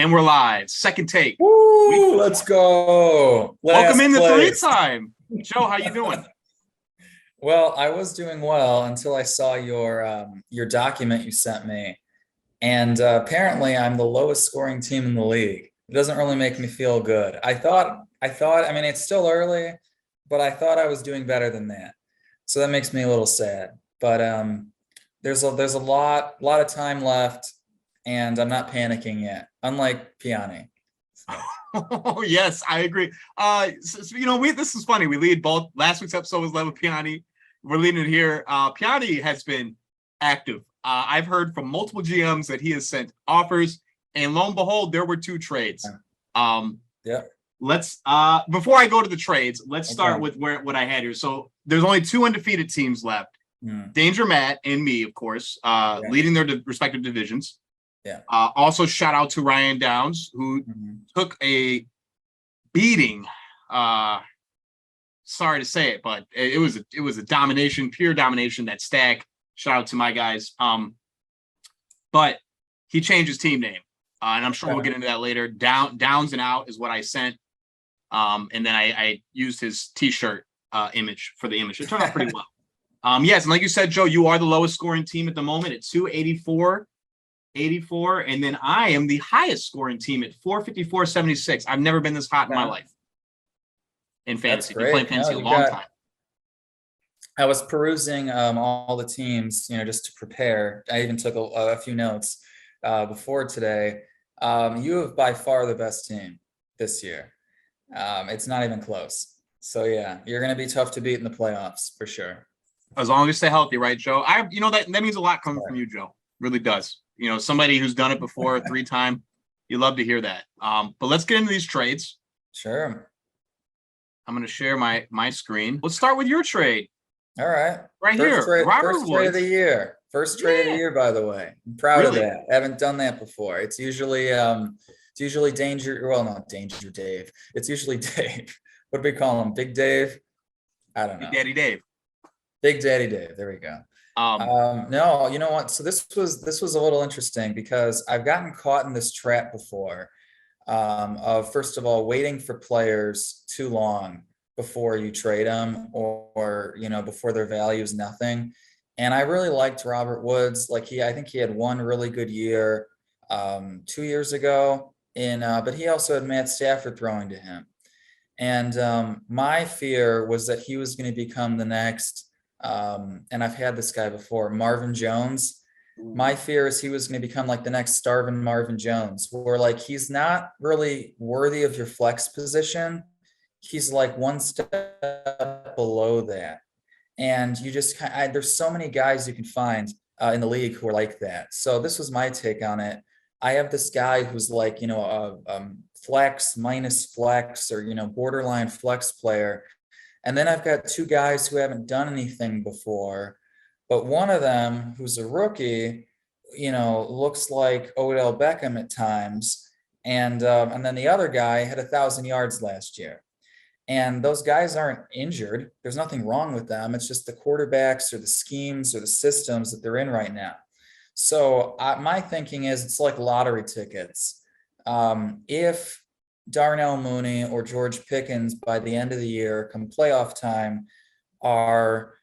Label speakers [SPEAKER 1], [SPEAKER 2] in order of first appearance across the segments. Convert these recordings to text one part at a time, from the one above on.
[SPEAKER 1] And we're live. Second take.
[SPEAKER 2] Woo, let's go.
[SPEAKER 1] Welcome in the three time. Joe, how you doing?
[SPEAKER 2] Well, I was doing well until I saw your document you sent me. And apparently I'm the lowest scoring team in the league. It doesn't really make me feel good. I thought, I mean, it's still early, but I thought I was doing better than that. So that makes me a little sad. But there's a lot of time left, and I'm not panicking yet, unlike Piane.
[SPEAKER 1] Oh, yes, I agree. This is funny. We lead both. Last week's episode was led with Piane. We're leading it here. Piane has been active. I've heard from multiple GMs that he has sent offers, and lo and behold, there were 2 trades.
[SPEAKER 2] Yeah.
[SPEAKER 1] Let's before I go to the trades, let's start with what I had here. So there's only 2 undefeated teams left. Danger Matt and me, of course, leading their respective divisions.
[SPEAKER 2] Yeah.
[SPEAKER 1] Also, shout out to Ryan Downs, who took a beating. Sorry to say it, but it was a domination, pure domination. That stack. Shout out to my guys. But he changed his team name, and I'm sure we'll get into that later. Downs and out is what I sent, and then I used his T-shirt image for the image. It turned out pretty well. Yes, and like you said, Joe, you are the lowest scoring team at the moment at 284. 84, and then I am the highest scoring team at 454.76. I've never been this hot in my life in fantasy. Been playing fantasy a long time.
[SPEAKER 2] I was perusing all the teams, just to prepare. I even took a few notes before today. You have by far the best team this year. It's not even close. So yeah, you're going to be tough to beat in the playoffs for sure.
[SPEAKER 1] As long as you stay healthy, right, Joe? That means a lot coming from you, Joe. Really does. Somebody who's done it before 3 times, you love to hear that. But let's get into these trades.
[SPEAKER 2] Sure.
[SPEAKER 1] I'm going to share my screen. Let's start with your trade.
[SPEAKER 2] All right.
[SPEAKER 1] Right here.
[SPEAKER 2] First trade of the year. First trade of the year, by the way. I'm proud of that. I haven't done that before. It's usually Danger. Well, not Danger Dave. It's usually Dave. What do we call him? Big Dave? I don't know.
[SPEAKER 1] Big Daddy Dave.
[SPEAKER 2] Big Daddy Dave. There we go. No, you know what? So this was a little interesting because I've gotten caught in this trap before, of first of all, waiting for players too long before you trade them or before their value is nothing. And I really liked Robert Woods. I think he had one really good year, 2 years ago but he also had Matt Stafford throwing to him. And my fear was that he was going to become the next, and I've had this guy before, Marvin Jones. My fear is he was going to become like the next starving Marvin Jones, where he's not really worthy of your flex position. He's like one step below that. And you just there's so many guys you can find in the league who are like that. So this was my take on it. I have this guy who's a flex minus flex or, borderline flex player. And then I've got 2 guys who haven't done anything before, but one of them, who's a rookie, looks like Odell Beckham at times, and then the other guy had 1,000 yards last year. And those guys aren't injured. There's nothing wrong with them. It's just the quarterbacks or the schemes or the systems that they're in right now. So my thinking is it's like lottery tickets. If Darnell Mooney or George Pickens by the end of the year, come playoff time, are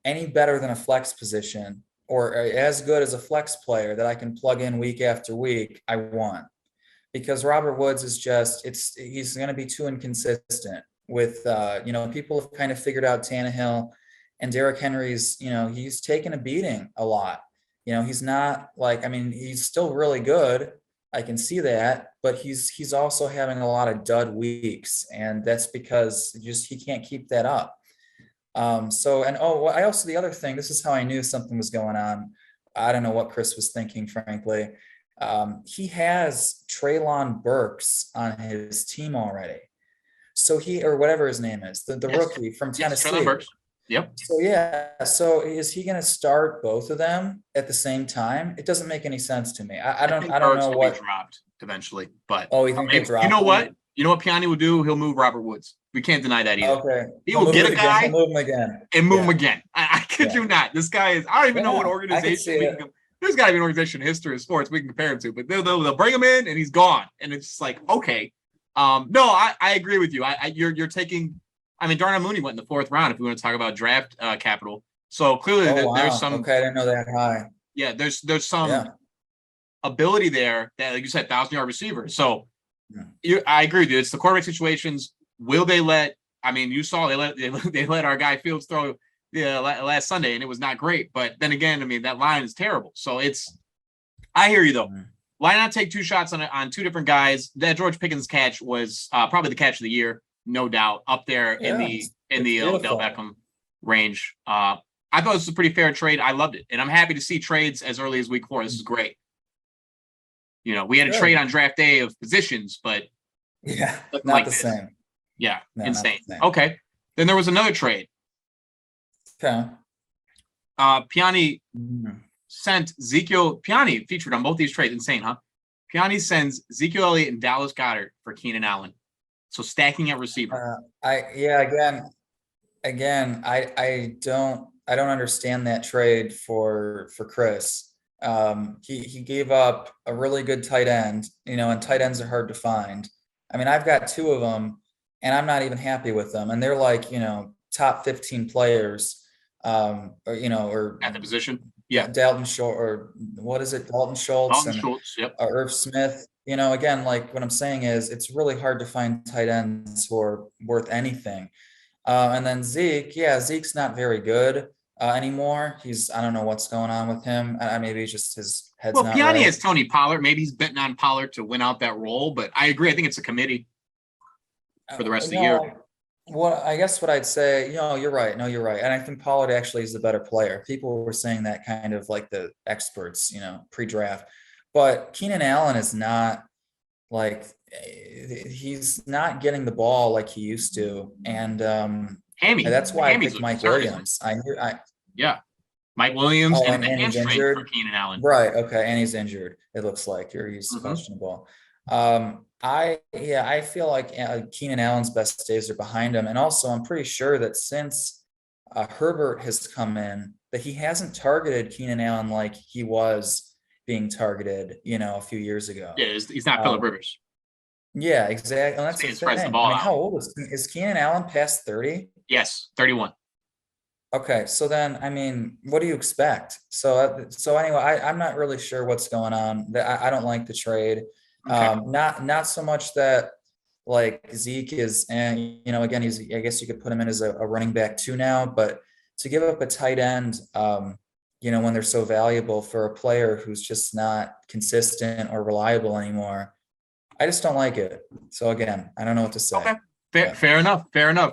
[SPEAKER 2] any better than a flex position or as good as a flex player that I can plug in week after week, I want. Because Robert Woods is he's going to be too inconsistent with, people have kind of figured out Tannehill, and Derrick Henry's, he's taken a beating a lot. He's not he's still really good. I can see that, but he's also having a lot of dud weeks, and that's because he can't keep that up. The other thing, this is how I knew something was going on. I don't know what Chris was thinking, frankly. He has Treylon Burks on his team already. So or whatever his name is, the rookie from Tennessee.
[SPEAKER 1] Treylon Burks. Yep.
[SPEAKER 2] So is he going to start both of them at the same time? It doesn't make any sense to me. I don't know what
[SPEAKER 1] dropped eventually, but
[SPEAKER 2] you think they dropped?
[SPEAKER 1] You know what Piane will do? He'll move Robert Woods. We can't deny that either.
[SPEAKER 2] Okay.
[SPEAKER 1] He will get a guy
[SPEAKER 2] and move him again.
[SPEAKER 1] And move him again. I kid you not. This guy is, I don't even know what organization. there's got to be an organization in history of sports we can compare him to, but they'll bring him in and he's gone. And it's just like, okay. No, I agree with you. You're taking, I mean, Darnell Mooney went in the 4th round if we want to talk about draft capital. So clearly there's some.
[SPEAKER 2] Okay, I didn't know that high.
[SPEAKER 1] Yeah, there's some ability there that, like you said, 1,000-yard receiver. So I agree with you. It's the quarterback situations. Will they let? I mean, you saw they let our guy Fields throw last Sunday, and it was not great. But then again, I mean, that line is terrible. So I hear you though. Why not take 2 shots on 2 different guys? That George Pickens catch was probably the catch of the year, no doubt, up there in the Odell Beckham range. I thought this was a pretty fair trade. I loved it, and I'm happy to see trades as early as week 4. This is great. You know, we had a trade on draft day of positions, but
[SPEAKER 2] not like the same.
[SPEAKER 1] Yeah, no, insane. Okay, then there was another trade.
[SPEAKER 2] Okay.
[SPEAKER 1] Piane sent Piane featured on both these trades. Insane, huh? Piane sends Ezekiel Elliott and Dallas Goedert for Keenan Allen. So stacking at receiver.
[SPEAKER 2] Again, I don't understand that trade for Chris. He gave up a really good tight end, and tight ends are hard to find. I mean, I've got 2 of them and I'm not even happy with them. And they're like, top 15 players, or
[SPEAKER 1] at the position. Yeah.
[SPEAKER 2] Dalton Schultz, or what is it? Dalton Schultz.
[SPEAKER 1] Yep.
[SPEAKER 2] Irv Smith. Again, like what I'm saying is it's really hard to find tight ends who are worth anything. And then Zeke's not very good anymore. I don't know what's going on with him. Maybe just his head's not
[SPEAKER 1] Piane
[SPEAKER 2] right.
[SPEAKER 1] has Tony Pollard. Maybe he's betting on Pollard to win out that role, but I agree. I think it's a committee for the rest of the year.
[SPEAKER 2] Well, I guess what I'd say, you're right. No, you're right. And I think Pollard actually is the better player. People were saying that kind of like the experts, pre-draft. But Keenan Allen is not he's not getting the ball like he used to. And that's why I picked Mike Williams.
[SPEAKER 1] Mike Williams
[SPEAKER 2] and he's injured
[SPEAKER 1] for Keenan Allen.
[SPEAKER 2] Right. Okay. And he's injured. It looks like he's questionable. I feel like Keenan Allen's best days are behind him. And also I'm pretty sure that since Herbert has come in, that he hasn't targeted Keenan Allen like he was being targeted, a few years ago.
[SPEAKER 1] Yeah, he's not Phillip Rivers.
[SPEAKER 2] Yeah, exactly. And that's the thing. How old is Keenan Allen past 30?
[SPEAKER 1] Yes, 31.
[SPEAKER 2] Okay, so then, what do you expect? So anyway, I'm not really sure what's going on. I don't like the trade. Okay. Not so much that like Zeke is, and again, I guess you could put him in as a running back 2 now, but to give up a tight end, when they're so valuable for a player who's just not consistent or reliable anymore, I just don't like it. So again, I don't know what to say.
[SPEAKER 1] Okay, fair enough.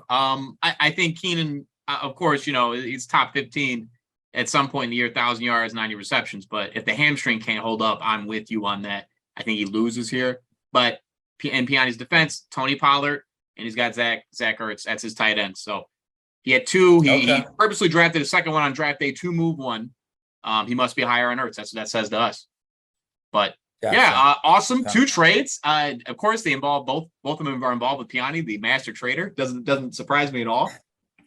[SPEAKER 1] I think Keenan, of course, he's top 15 at some point in the year, 1,000 yards, 90 receptions. But if the hamstring can't hold up, I'm with you on that. I think he loses here. But in Piane's defense, Tony Pollard, and he's got Zach Ertz. That's his tight end. So he had 2. He purposely drafted a second one on draft day to move 1. He must be higher on Ertz. That's what that says to us. But awesome. 2 trades. Of course, they involve both of them are involved with Piane, the master trader. Doesn't surprise me at all.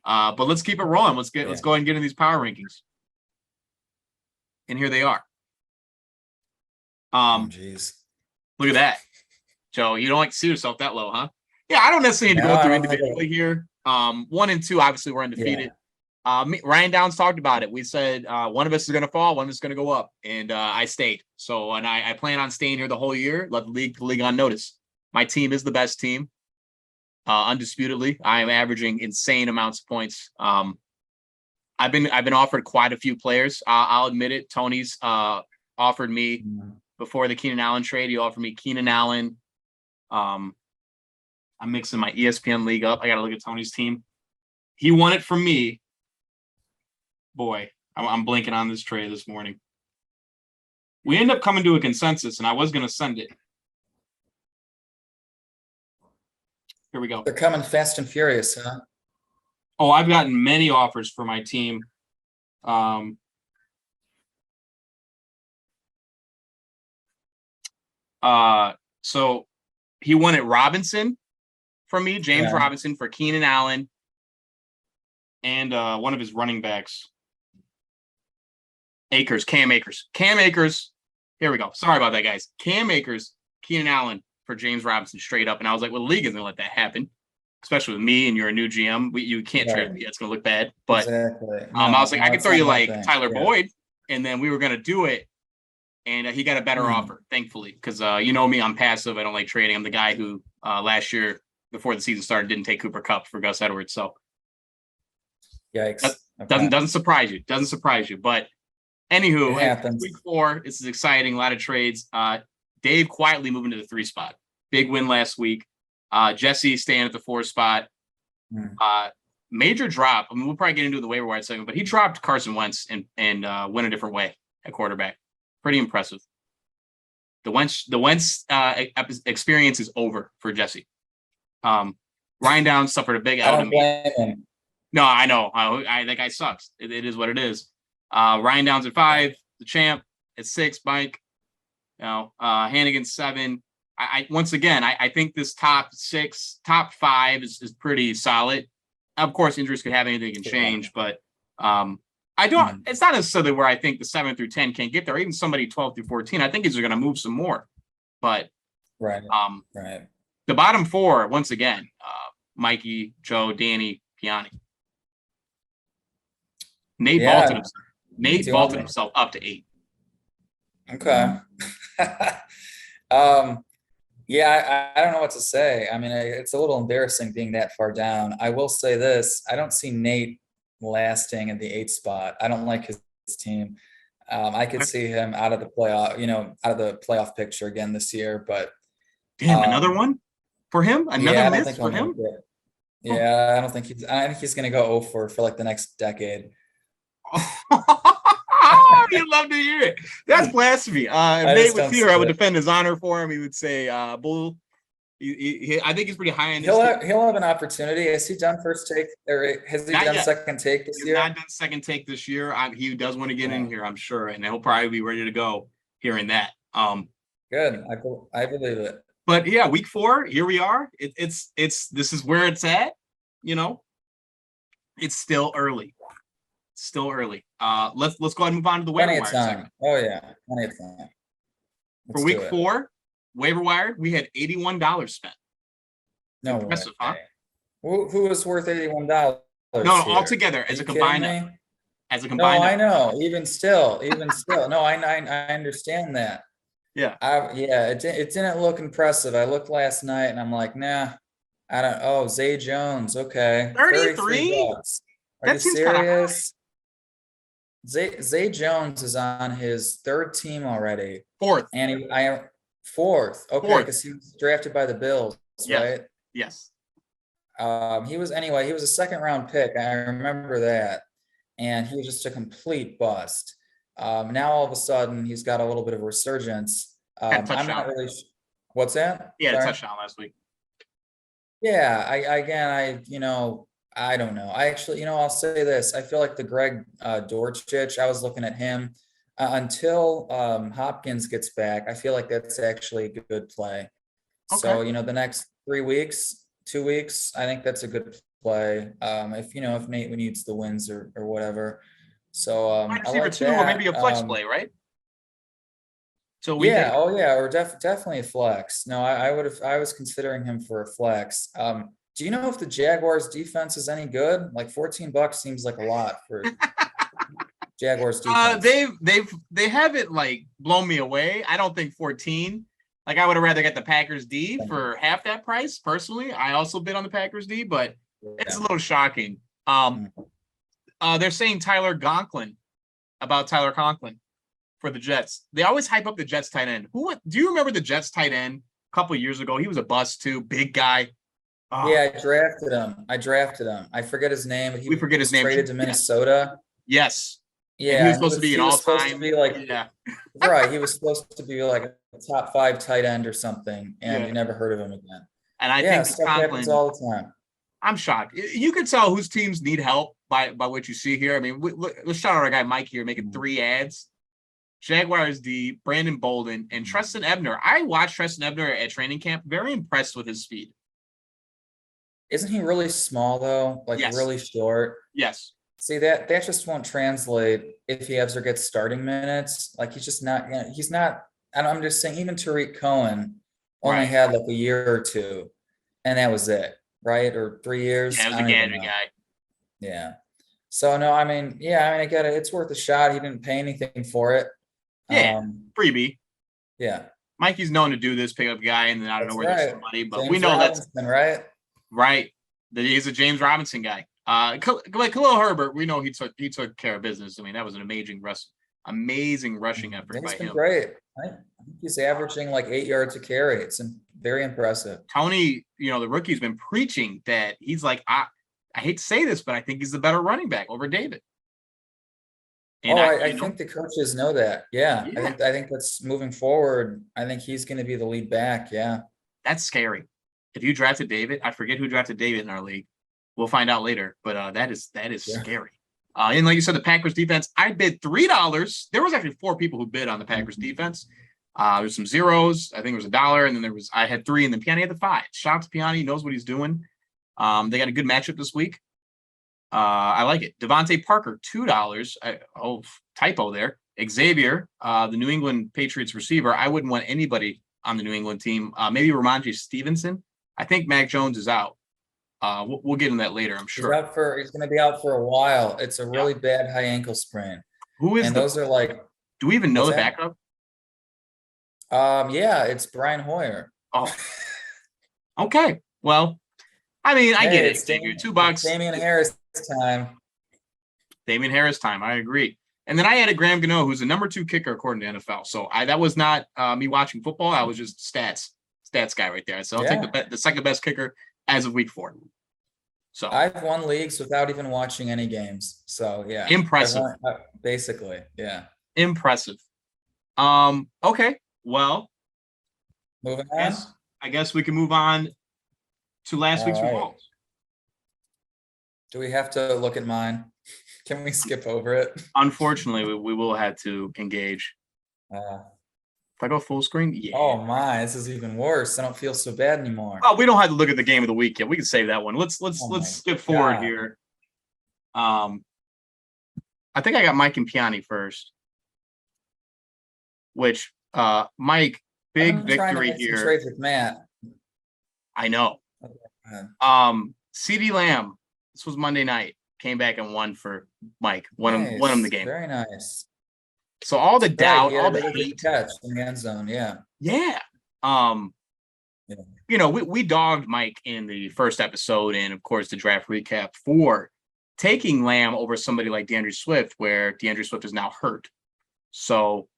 [SPEAKER 1] But let's keep it rolling. Let's go ahead and get in these power rankings. And here they are. Look at that, Joe. You don't like to see yourself that low, huh? Yeah, I don't necessarily need to go through individually here. 1 and 2, obviously, we're undefeated. Ryan Downs talked about it. We said one of us is going to fall, one of us is going to go up, and I stayed. So, and I plan on staying here the whole year. Let the league on notice. My team is the best team, undisputedly. I am averaging insane amounts of points. I've been offered quite a few players. I'll admit it. Tony's offered me before the Keenan Allen trade. He offered me Keenan Allen. I'm mixing my ESPN league up. I got to look at Tony's team. He won it from me. Boy, I'm blinking on this trade this morning. We end up coming to a consensus, and I was going to send it. Here we go.
[SPEAKER 2] They're coming fast and furious, huh?
[SPEAKER 1] Oh, I've gotten many offers for my team. So he wanted Robinson from me, James Robinson, for Keenan Allen, and one of his running backs. Cam Akers. Here we go. Sorry about that, guys. Cam Akers, Keenan Allen for James Robinson straight up. And I was like, well, the league isn't going to let that happen, especially with me and you're a new GM. You can't trade me. It's going to look bad. But
[SPEAKER 2] exactly.
[SPEAKER 1] I was like, I could throw you like Tyler
[SPEAKER 2] Yeah.
[SPEAKER 1] Boyd, and then we were going to do it. And he got a better offer, thankfully, because you know me, I'm passive. I don't like trading. I'm the guy who last year, before the season started, didn't take Cooper Kupp for Gus Edwards. So
[SPEAKER 2] yikes.
[SPEAKER 1] Doesn't surprise you. Doesn't surprise you. But anywho, week 4, this is exciting. A lot of trades. Dave quietly moving to the 3 spot. Big win last week. Jesse staying at the 4 spot. Major drop. I mean, we'll probably get into the waiver wire segment, but he dropped Carson Wentz and went a different way at quarterback. Pretty impressive. The Wentz experience is over for Jesse. Ryan Downs suffered a big L. No, I know. That guy sucks. It is what it is. Ryan Downs at 5, the champ at 6, Mike. Hannigan 7. Once again, I think this top 5 is pretty solid. Of course, injuries could have anything can change, but I don't. It's not necessarily where I think the 7 through 10 can't get there. Or even somebody 12 through 14. I think he's going to move some more. But
[SPEAKER 2] right.
[SPEAKER 1] The bottom 4 once again: Mikey, Joe, Danny, Piane. Nate vaulted himself up to 8.
[SPEAKER 2] Okay. Yeah, I don't know what to say. I mean, it's a little embarrassing being that far down. I will say this: I don't see Nate lasting in the 8 spot. I don't like his team. I could see him out of the playoff picture again this year. But
[SPEAKER 1] damn, another one for him. Another miss for him.
[SPEAKER 2] Yeah, I think he's going to go 0 for like the next decade.
[SPEAKER 1] Oh, you love to hear it. That's blasphemy. If Nate was here, I would defend his honor for him. He would say, "Bull." I think he's pretty high in this.
[SPEAKER 2] He'll have an opportunity. Has he done first take, or has he done second take this year?
[SPEAKER 1] He's not done second take this year. He does want to get in here, I'm sure, and he'll probably be ready to go hearing that.
[SPEAKER 2] Good. I believe it.
[SPEAKER 1] But yeah, week 4, here we are. This is where it's at. It's still early. Let's go ahead and move on to the waiver wire segment.
[SPEAKER 2] Oh yeah, plenty of time.
[SPEAKER 1] For week 4, waiver wire, we had $81 spent.
[SPEAKER 2] No
[SPEAKER 1] impressive,
[SPEAKER 2] way.
[SPEAKER 1] Huh?
[SPEAKER 2] Who was worth $81?
[SPEAKER 1] No, altogether as a combined.
[SPEAKER 2] No, I know. Even still. No, I understand that.
[SPEAKER 1] Yeah.
[SPEAKER 2] It didn't look impressive. I looked last night and I'm like, nah. I don't. Oh, Zay Jones. Okay.
[SPEAKER 1] 33
[SPEAKER 2] $33. Are you serious? Zay Jones is on his 3rd team already.
[SPEAKER 1] 4th.
[SPEAKER 2] And fourth. Okay, because he was drafted by the Bills, right?
[SPEAKER 1] Yes.
[SPEAKER 2] He was a 2nd round pick. I remember that. And he was just a complete bust. Now all of a sudden he's got a little bit of a resurgence. I'm not really what's that?
[SPEAKER 1] He had a touchdown last week.
[SPEAKER 2] Yeah, I don't know. I actually, I'll say this. I feel like the Greg Dortch, I was looking at him until Hopkins gets back. I feel like that's actually a good play. Okay. So, the next 2 weeks, I think that's a good play. If Nate needs the wins or whatever. So I like
[SPEAKER 1] 2 or maybe a flex play, right? So
[SPEAKER 2] or definitely a flex. No, I was considering him for a flex. Do you know if the Jaguars defense is any good? Like $14 seems like a lot for Jaguars defense.
[SPEAKER 1] They haven't like blown me away. I don't think 14. Like I would have rather get the Packers D for half that price. Personally, I also bid on the Packers D, but it's a little shocking. They're saying Tyler Conklin for the Jets. They always hype up the Jets tight end. Do you remember the Jets tight end a couple of years ago? He was a bust too, big guy.
[SPEAKER 2] Yeah, I drafted him. I forget his name, but he was traded to Minnesota.
[SPEAKER 1] Yes.
[SPEAKER 2] Yeah.
[SPEAKER 1] And he was supposed to be an all-time.
[SPEAKER 2] Right. He was supposed to be like a top 5 tight end or something, and you never heard of him again.
[SPEAKER 1] And I think
[SPEAKER 2] stuff happens all the time.
[SPEAKER 1] I'm shocked. You can tell whose teams need help by what you see here. I mean, let's shout out our guy Mike here making 3 ads. Jaguars D, Brandon Bolden, and Treston Ebner. I watched Treston Ebner at training camp. Very impressed with his speed.
[SPEAKER 2] Isn't he really small though? Like really short?
[SPEAKER 1] Yes.
[SPEAKER 2] See, that just won't translate if he ever gets starting minutes. Like he's just not. He's not. And I'm just saying, even Tariq Cohen only
[SPEAKER 1] Right.
[SPEAKER 2] had like a year or two, and that was it, right? Or 3 years.
[SPEAKER 1] Yeah, it was
[SPEAKER 2] I
[SPEAKER 1] a
[SPEAKER 2] don't even
[SPEAKER 1] gadget
[SPEAKER 2] know.
[SPEAKER 1] guy.
[SPEAKER 2] Yeah. So no, I mean, yeah, I mean, I get it. It's worth a shot. He didn't pay anything for it.
[SPEAKER 1] Yeah,
[SPEAKER 2] Um,
[SPEAKER 1] freebie.
[SPEAKER 2] yeah,
[SPEAKER 1] Mikey's known to do this, pick up a guy, and then I don't know
[SPEAKER 2] that's
[SPEAKER 1] where there's
[SPEAKER 2] right.
[SPEAKER 1] some money, but we
[SPEAKER 2] James
[SPEAKER 1] know that's
[SPEAKER 2] Robinson, right?
[SPEAKER 1] right. That he's a James Robinson guy. Like Khalil Herbert, we know he took care of business. I mean, that was an amazing rushing effort
[SPEAKER 2] He's
[SPEAKER 1] by
[SPEAKER 2] been
[SPEAKER 1] him.
[SPEAKER 2] great. I think he's averaging like 8 yards a carry. It's very impressive.
[SPEAKER 1] Tony, the rookie's been preaching that he's like, I hate to say this, but I think he's the better running back over David. And
[SPEAKER 2] I think the coaches know that. Yeah,
[SPEAKER 1] yeah,
[SPEAKER 2] I think that's moving forward. I think he's going to be the lead back. Yeah.
[SPEAKER 1] that's scary. If you drafted David, I forget who drafted David in our league. We'll find out later, but that is
[SPEAKER 2] Yeah.
[SPEAKER 1] scary. And like you said, the Packers defense, I bid $3. There was actually 4 people who bid on the Packers defense. There's some zeros. I think it was $1, and then I had 3, and then Piane had the 5. Shout out to Piane, he knows what he's doing. They got a good matchup this week. I like it. Devontae Parker, $2. Typo there. Xavier, the New England Patriots receiver. I wouldn't want anybody on the New England team. Maybe Ramondre Stevenson. I think Mac Jones is out. We'll get into that later, I'm sure.
[SPEAKER 2] He's going to be out for a while. It's a really bad high ankle sprain.
[SPEAKER 1] Who is
[SPEAKER 2] those are like?
[SPEAKER 1] Do we even know the
[SPEAKER 2] that?
[SPEAKER 1] backup?
[SPEAKER 2] Yeah, it's Brian Hoyer.
[SPEAKER 1] Oh, okay. Well, I mean, I get it. Xavier, $2.
[SPEAKER 2] Damian Harris time.
[SPEAKER 1] Damian Harris time. I agree. And then I added Graham Gano, who's the number 2 kicker according to NFL. So that was not me watching football. I was just stats guy right there. So I'll take the second best kicker as of week 4. So
[SPEAKER 2] I've won leagues without even watching any games. So yeah,
[SPEAKER 1] impressive.
[SPEAKER 2] Basically, yeah.
[SPEAKER 1] Impressive. Okay. Well,
[SPEAKER 2] moving on.
[SPEAKER 1] I guess we can move on to last week's results.
[SPEAKER 2] Do we have to look at mine? Can we skip over it?
[SPEAKER 1] Unfortunately, we will have to engage. If I go full screen, yeah.
[SPEAKER 2] Oh my, this is even worse. I don't feel so bad anymore.
[SPEAKER 1] Oh, we don't have to look at the game of the week yet. We can save that one. Let's skip forward here. I think I got Mike and Piane first. Which Mike, big victory here.
[SPEAKER 2] Trades with Matt.
[SPEAKER 1] I know.
[SPEAKER 2] Okay.
[SPEAKER 1] CD Lamb. This was Monday night. Came back and won for Mike. Won him the game.
[SPEAKER 2] Very nice.
[SPEAKER 1] So all the doubt, all the hate,
[SPEAKER 2] catch in the end zone, yeah.
[SPEAKER 1] Yeah. We dogged Mike in the first episode, and of course the draft recap for taking Lamb over somebody like DeAndre Swift, where DeAndre Swift is now hurt. So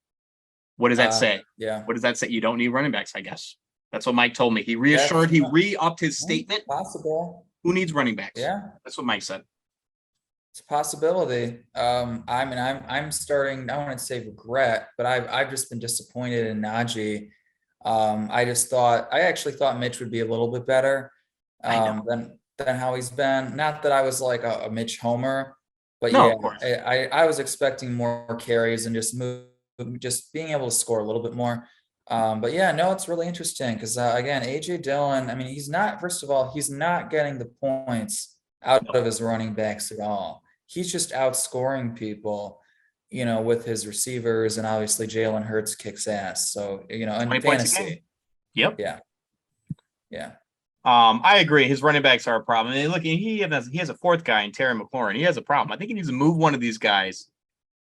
[SPEAKER 1] what does that say?
[SPEAKER 2] Yeah.
[SPEAKER 1] What does that say? You don't need running backs, I guess. That's what Mike told me. He reassured, he re-upped his statement.
[SPEAKER 2] Possible.
[SPEAKER 1] Who needs running backs?
[SPEAKER 2] Yeah.
[SPEAKER 1] That's what Mike said.
[SPEAKER 2] It's a possibility. I mean, I'm starting, I wouldn't say regret, but I've just been disappointed in Najee. I actually thought Mitch would be a little bit better than how he's been. Not that I was like a Mitch homer, but
[SPEAKER 1] no,
[SPEAKER 2] yeah, I was expecting more carries and just being able to score a little bit more. But yeah, no, it's really interesting because again, AJ Dillon, I mean, he's not getting the points out of his running backs at all. He's just outscoring people, with his receivers, and obviously Jalen Hurts kicks ass. So, in fantasy.
[SPEAKER 1] Yep.
[SPEAKER 2] Yeah.
[SPEAKER 1] I agree. His running backs are a problem. And look, he has a 4th guy in Terry McLaurin. He has a problem. I think he needs to move one of these guys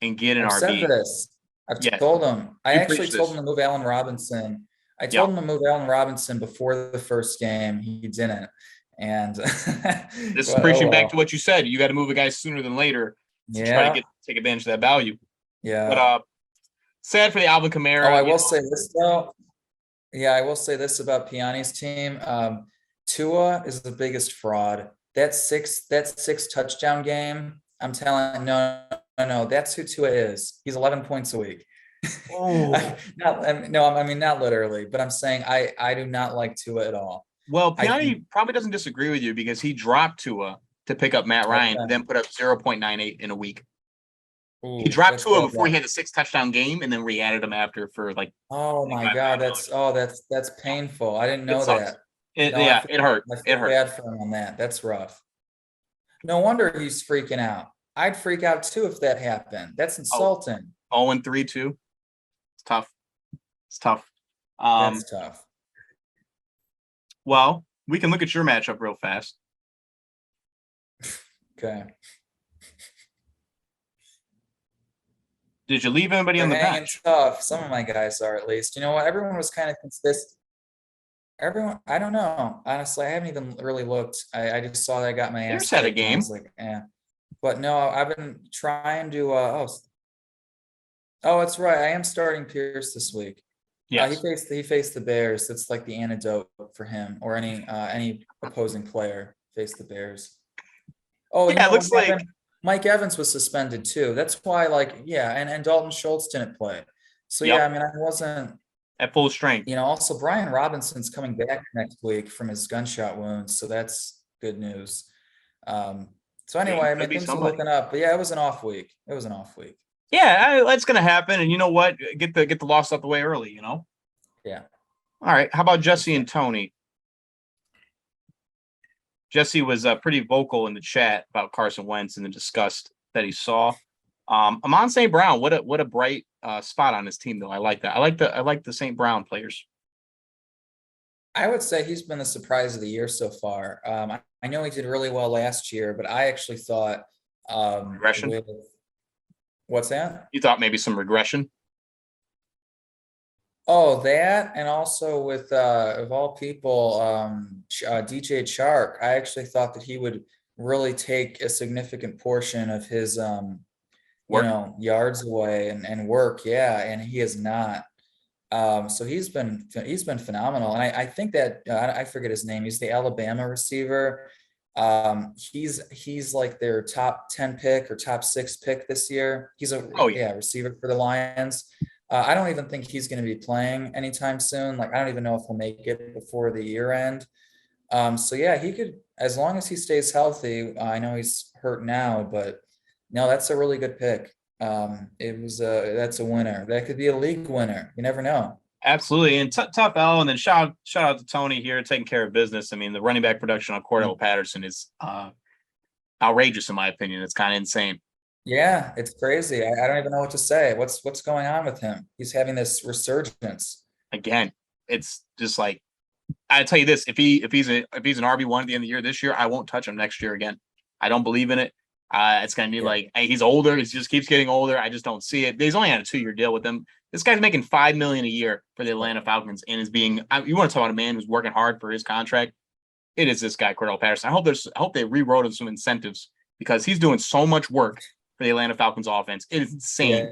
[SPEAKER 1] and get an RB.
[SPEAKER 2] I've told him. I actually told him to move Allen Robinson. I told him to move Allen Robinson before the first game. He didn't. And
[SPEAKER 1] this is preaching back to what you said. You got to move a guy sooner than later to try to take advantage of that value.
[SPEAKER 2] Yeah.
[SPEAKER 1] But sad for the Alvin Kamara.
[SPEAKER 2] I will say this though. Yeah, I will say this about Piane's team. Tua is the biggest fraud. That six touchdown game. I'm telling no, that's who Tua is. He's 11 points a week.
[SPEAKER 1] Oh.
[SPEAKER 2] Not literally, but I'm saying I do not like Tua at all.
[SPEAKER 1] Well, Piane probably doesn't disagree with you because he dropped Tua to pick up Matt Ryan and then put up 0.98 in a week. Ooh, he dropped Tua before he had the 6 touchdown game and then re-added him after for like.
[SPEAKER 2] Oh my God, that's painful. I didn't know that.
[SPEAKER 1] It hurt.
[SPEAKER 2] I feel bad for him on that. That's rough. No wonder he's freaking out. I'd freak out too if that happened. That's insulting.
[SPEAKER 1] 0-3 too. It's tough. It's tough.
[SPEAKER 2] That's tough.
[SPEAKER 1] Well, we can look at your matchup real fast.
[SPEAKER 2] Okay.
[SPEAKER 1] Did you leave anybody
[SPEAKER 2] They're
[SPEAKER 1] on the
[SPEAKER 2] hanging
[SPEAKER 1] bench?
[SPEAKER 2] tough. Some of my guys are, at least. You know what? Everyone was kind of consistent. Everyone, I don't know. Honestly, I haven't even really looked. I just saw that I got my ass
[SPEAKER 1] Pierce had a
[SPEAKER 2] kicked, and I
[SPEAKER 1] game.
[SPEAKER 2] was like, eh. But no, I've been trying to. Oh, that's right. I am starting Pierce this week.
[SPEAKER 1] Yes.
[SPEAKER 2] He faced the Bears. It's like the antidote for him, or any opposing player face the Bears. Oh, you
[SPEAKER 1] Yeah, it
[SPEAKER 2] know what
[SPEAKER 1] looks like
[SPEAKER 2] happened? Mike Evans was suspended too. That's why, like, yeah, and Dalton Schultz didn't play. So
[SPEAKER 1] Yep.
[SPEAKER 2] yeah, I mean, I wasn't.
[SPEAKER 1] at full strength.
[SPEAKER 2] You know, also Brian Robinson's coming back next week from his gunshot wounds, so that's good news. So
[SPEAKER 1] Yeah,
[SPEAKER 2] anyway, I
[SPEAKER 1] could
[SPEAKER 2] mean,
[SPEAKER 1] be
[SPEAKER 2] things are
[SPEAKER 1] somebody.
[SPEAKER 2] looking up, but yeah, it was an off week. It was an off week.
[SPEAKER 1] Yeah, that's gonna happen. And you know what? Get the loss out the way early. You know.
[SPEAKER 2] Yeah.
[SPEAKER 1] All right. How about Jesse and Tony? Jesse was pretty vocal in the chat about Carson Wentz and the disgust that he saw. Amon St. Brown, what a bright spot on his team though. I like that. I like the St. Brown players.
[SPEAKER 2] I would say he's been the surprise of the year so far. I know he did really well last year, but I actually thought
[SPEAKER 1] Regression.
[SPEAKER 2] with what's that?
[SPEAKER 1] You thought maybe some regression?
[SPEAKER 2] Oh, that, and also with of all people, DJ Chark. I actually thought that he would really take a significant portion of his
[SPEAKER 1] Work.
[SPEAKER 2] yards away and work. Yeah, and he is not. So he's been phenomenal, and I think that I forget his name. He's the Alabama receiver. He's like their top 10 pick or top 6 pick this year. He's a receiver for the Lions. I don't even think he's going to be playing anytime soon. Like, I don't even know if he'll make it before the year end. So yeah, he could, as long as he stays healthy. I know he's hurt now, but no, that's a really good pick. That's a winner. That could be a league winner. You never know.
[SPEAKER 1] Absolutely. And tough L. And then shout out to Tony here taking care of business. I mean, the running back production on Cordell Patterson is outrageous in my opinion. It's kind of insane.
[SPEAKER 2] Yeah, it's crazy. I don't even know what to say. What's going on with him? He's having this resurgence.
[SPEAKER 1] Again, it's just like, I tell you this: if he's an RB1 at the end of the year this year, I won't touch him next year again. I don't believe in it. It's gonna be like, hey, he's older. He just keeps getting older. I just don't see it. He's only had a 2-year deal with them. This guy's making $5 million a year for the Atlanta Falcons, and is being. You want to talk about a man who's working hard for his contract? It is this guy, Cordell Patterson. I hope they rewrote him some incentives, because he's doing so much work for the Atlanta Falcons offense. It is insane,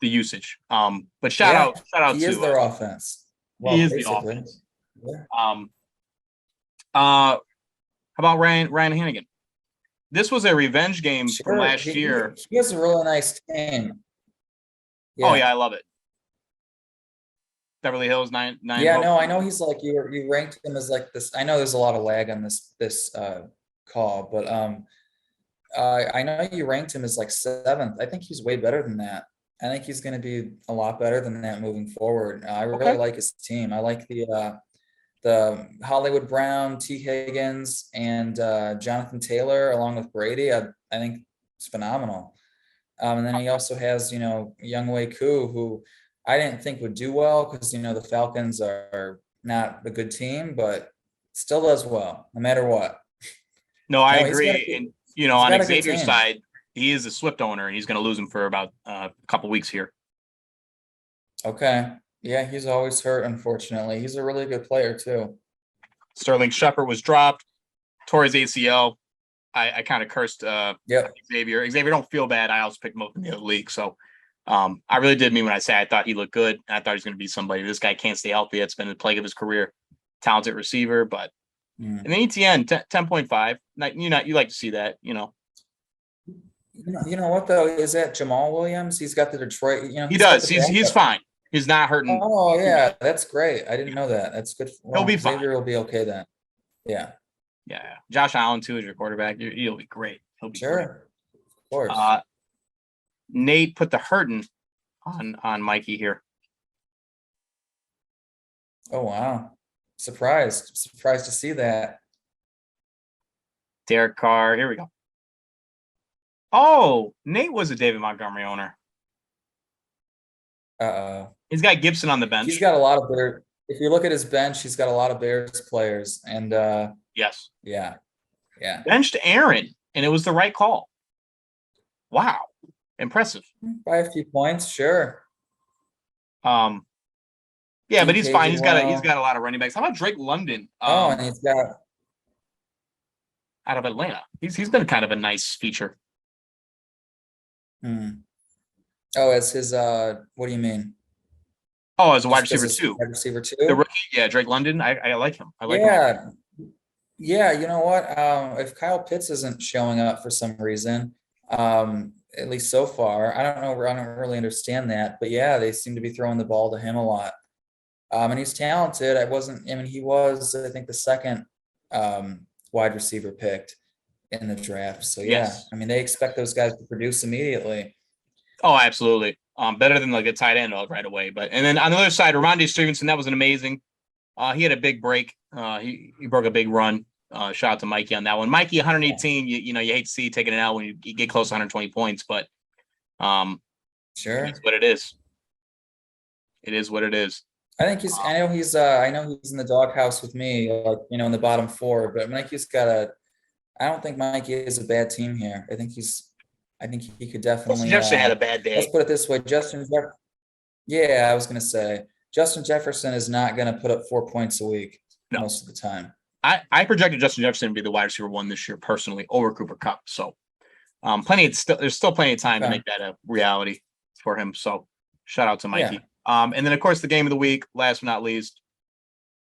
[SPEAKER 1] the usage. But shout out
[SPEAKER 2] he
[SPEAKER 1] to
[SPEAKER 2] is their offense. Well,
[SPEAKER 1] he is
[SPEAKER 2] basically.
[SPEAKER 1] the offense.
[SPEAKER 2] Yeah.
[SPEAKER 1] How about Ryan Hannigan? This was a revenge game from last year.
[SPEAKER 2] He has a really nice team.
[SPEAKER 1] Yeah. Oh yeah, I love it. Beverly Hills 9.
[SPEAKER 2] Yeah, no, I know he's like, you ranked him as like this. I know there's a lot of lag on this call, but I know you ranked him as like 7th. I think he's way better than that. I think he's going to be a lot better than that moving forward. I really like his team. I like the Hollywood Brown, T. Higgins, and Jonathan Taylor, along with Brady. I think it's phenomenal. And then he also has, Younghoe Koo, who I didn't think would do well, because, the Falcons are not a good team, but still does well, no matter what.
[SPEAKER 1] No, I agree. And, on Xavier's side, he is a Swift owner, and he's going to lose him for about a couple weeks here.
[SPEAKER 2] Okay. Yeah, he's always hurt, unfortunately. He's a really good player, too.
[SPEAKER 1] Sterling Shepard was dropped, tore his ACL. I kind of cursed Xavier. Xavier, don't feel bad. I also picked him up in the other league. So I really did mean when I say I thought he looked good. And I thought he was going to be somebody. This guy can't stay healthy. That's been the plague of his career. Talented receiver, but and then ETN 10.5. You like to see that,
[SPEAKER 2] You know what, though? Is that Jamal Williams? He's got the Detroit,
[SPEAKER 1] he does. He's fine. He's not hurting.
[SPEAKER 2] Oh, yeah, that's great. I didn't know that. That's good.
[SPEAKER 1] He'll be fine.
[SPEAKER 2] Xavier will be okay then. Yeah.
[SPEAKER 1] Yeah. Josh Allen, too, is your quarterback. He'll be great. He'll be great.
[SPEAKER 2] Of course.
[SPEAKER 1] Nate put the hurting on Mikey here.
[SPEAKER 2] Oh, wow. Surprised to see that.
[SPEAKER 1] Derek Carr. Here we go. Oh, Nate was a David Montgomery owner. He's got Gibson on the bench.
[SPEAKER 2] He's got a lot of Bears. If you look at his bench, he's got a lot of Bears players. And
[SPEAKER 1] yes.
[SPEAKER 2] Yeah.
[SPEAKER 1] Benched Aaron, and it was the right call. Wow. Impressive.
[SPEAKER 2] By a few points, sure.
[SPEAKER 1] Yeah, but he's fine. He's got a lot of running backs. How about Drake London?
[SPEAKER 2] And he's got
[SPEAKER 1] out of Atlanta. He's been kind of a nice feature.
[SPEAKER 2] Oh, as his what do you mean?
[SPEAKER 1] Oh, as a wide receiver too.
[SPEAKER 2] Wide receiver too.
[SPEAKER 1] The rookie, yeah, Drake London. I like him. I like
[SPEAKER 2] him. Yeah, you know what? If Kyle Pitts isn't showing up for some reason, at least so far, I don't know. I don't really understand that, but yeah, they seem to be throwing the ball to him a lot. And he's talented. He was, I think, the second wide receiver picked in the draft. So yeah,
[SPEAKER 1] yes.
[SPEAKER 2] They expect those guys to produce immediately.
[SPEAKER 1] Oh, absolutely. Better than like a tight end right away. And then on the other side, Ramondre Stevenson, that was an amazing. He had a big break. He broke a big run. Shout out to Mikey on that one. Mikey, 118. You hate to see you taking it out when you get close to 120 points, but
[SPEAKER 2] sure,
[SPEAKER 1] it's what it is. It is what it is.
[SPEAKER 2] I think he's. I know he's in the doghouse with me, in the bottom four. But Mikey's got I don't think Mikey is a bad team here. I think he could definitely.
[SPEAKER 1] Jefferson had a bad day.
[SPEAKER 2] Let's put it this way, Yeah, I was gonna say Justin Jefferson is not gonna put up 4 points a week most of the time.
[SPEAKER 1] I projected Justin Jefferson to be the wide receiver one this year personally over Cooper Kupp. So there's still plenty of time to make that a reality for him. So shout out to Mikey. Yeah. And then of course the game of the week, last but not least,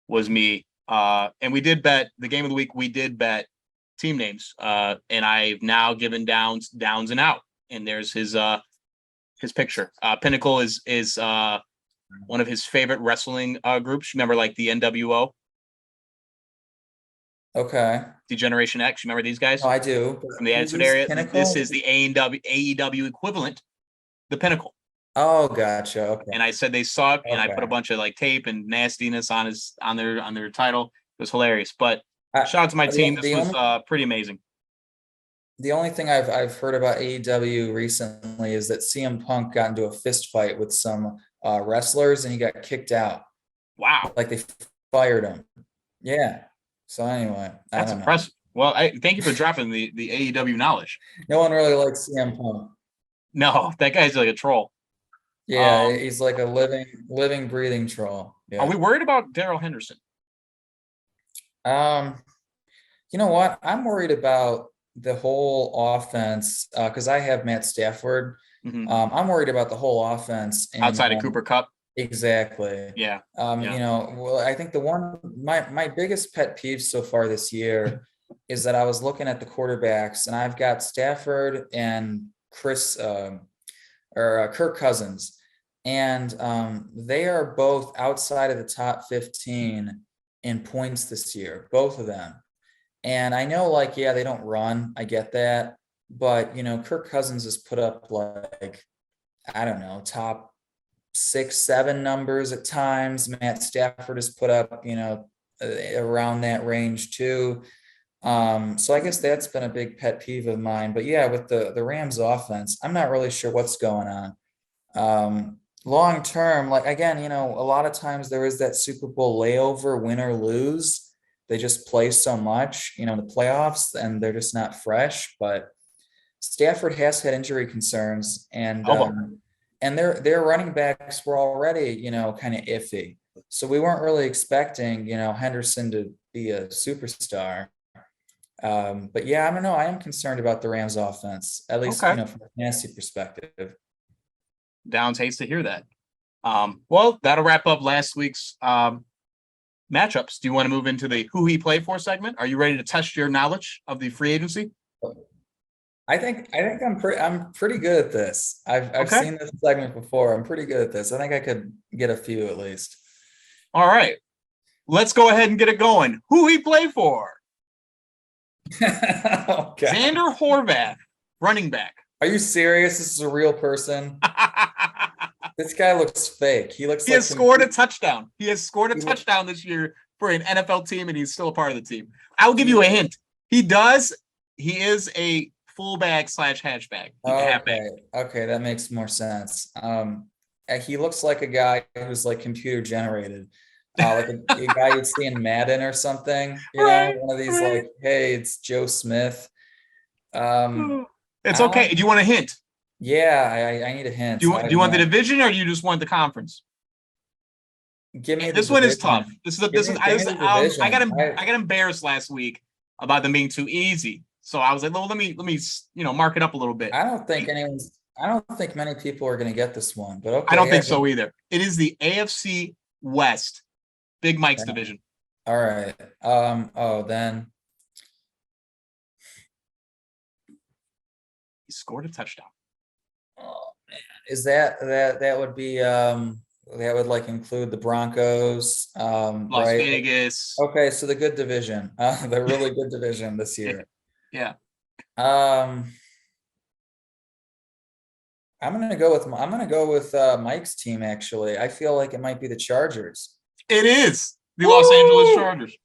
[SPEAKER 1] was me. And we did bet the game of the week. We did bet team names. And I've now given downs and out. And there's his picture. Pinnacle is one of his favorite wrestling groups. Remember, like the NWO.
[SPEAKER 2] Okay.
[SPEAKER 1] Degeneration X. Remember these guys?
[SPEAKER 2] Oh, I do.
[SPEAKER 1] From the Attitude Area. Pinnacle? This is the AEW equivalent, the Pinnacle.
[SPEAKER 2] Oh, gotcha. Okay.
[SPEAKER 1] And I said they suck, and I put a bunch of like tape and nastiness on their title. It was hilarious. But shout out to my team. This was pretty amazing.
[SPEAKER 2] The only thing I've heard about AEW recently is that CM Punk got into a fist fight with some wrestlers, and he got kicked out.
[SPEAKER 1] Wow!
[SPEAKER 2] Like they fired him. Yeah. So anyway,
[SPEAKER 1] that's impressive. Well, thank you for dropping the AEW knowledge.
[SPEAKER 2] No one really likes CM Punk.
[SPEAKER 1] No, that guy's like a troll.
[SPEAKER 2] Yeah, he's like a living, breathing troll. Yeah.
[SPEAKER 1] Are we worried about Darrell Henderson?
[SPEAKER 2] You know what? I'm worried about the whole offense because I have Matt Stafford.
[SPEAKER 1] Mm-hmm.
[SPEAKER 2] I'm worried about the whole offense
[SPEAKER 1] outside of Cooper Kupp.
[SPEAKER 2] Exactly.
[SPEAKER 1] Yeah.
[SPEAKER 2] Well, I think my biggest pet peeve so far this year is that I was looking at the quarterbacks and I've got Stafford and Kirk Cousins, and they are both outside of the top 15 in points this year, both of them. And I know, they don't run. I get that. But, Kirk Cousins has put up top 6-7 numbers at times. Matt Stafford has put up, around that range too. So I guess that's been a big pet peeve of mine. But yeah, with the Rams offense, I'm not really sure what's going on. Long term, a lot of times there is that Super Bowl layover, win or lose. They just play so much, in the playoffs, and they're just not fresh. But Stafford has had injury concerns, and their running backs were already, kind of iffy. So we weren't really expecting, Henderson to be a superstar. But yeah, I don't know. I am concerned about the Rams offense, at least, from a fantasy perspective.
[SPEAKER 1] Downs hates to hear that. Well, that'll wrap up last week's matchups. Do you want to move into the who he played for segment? Are you ready to test your knowledge of the free agency?
[SPEAKER 2] I think I'm pretty good at this. I've seen this segment before. I'm pretty good at this. I think I could get a few at least.
[SPEAKER 1] All right. Let's go ahead and get it going. Who he played for? Xander Horvath, running back.
[SPEAKER 2] Are you serious? This is a real person? This guy looks fake. He has
[SPEAKER 1] scored a touchdown. He has scored a touchdown this year for an NFL team, and he's still a part of the team. I will give you a hint. He is a fullback / hatchback. Halfback.
[SPEAKER 2] Okay, that makes more sense. He looks like a guy who's like computer generated, like a guy you'd see in Madden or something. One of these like, hey, it's Joe Smith.
[SPEAKER 1] It's okay. Do you want a hint?
[SPEAKER 2] Yeah, I need a hint.
[SPEAKER 1] Do you want the division or do you just want the conference?
[SPEAKER 2] Give me
[SPEAKER 1] this one is tough. I got embarrassed last week about them being too easy. So I was like, well, let me mark it up a little bit.
[SPEAKER 2] I don't think many people are going to get this one, but okay.
[SPEAKER 1] I don't think so either. It is the AFC West, Big Mike's division.
[SPEAKER 2] All right. Then
[SPEAKER 1] he scored a touchdown.
[SPEAKER 2] Oh man, is that would be that would like include the Broncos,
[SPEAKER 1] Las Vegas.
[SPEAKER 2] Okay, so the good division, the really good division this year.
[SPEAKER 1] Yeah.
[SPEAKER 2] I'm gonna go with Mike's team. Actually, I feel like it might be the Chargers.
[SPEAKER 1] It is the Los Angeles Chargers.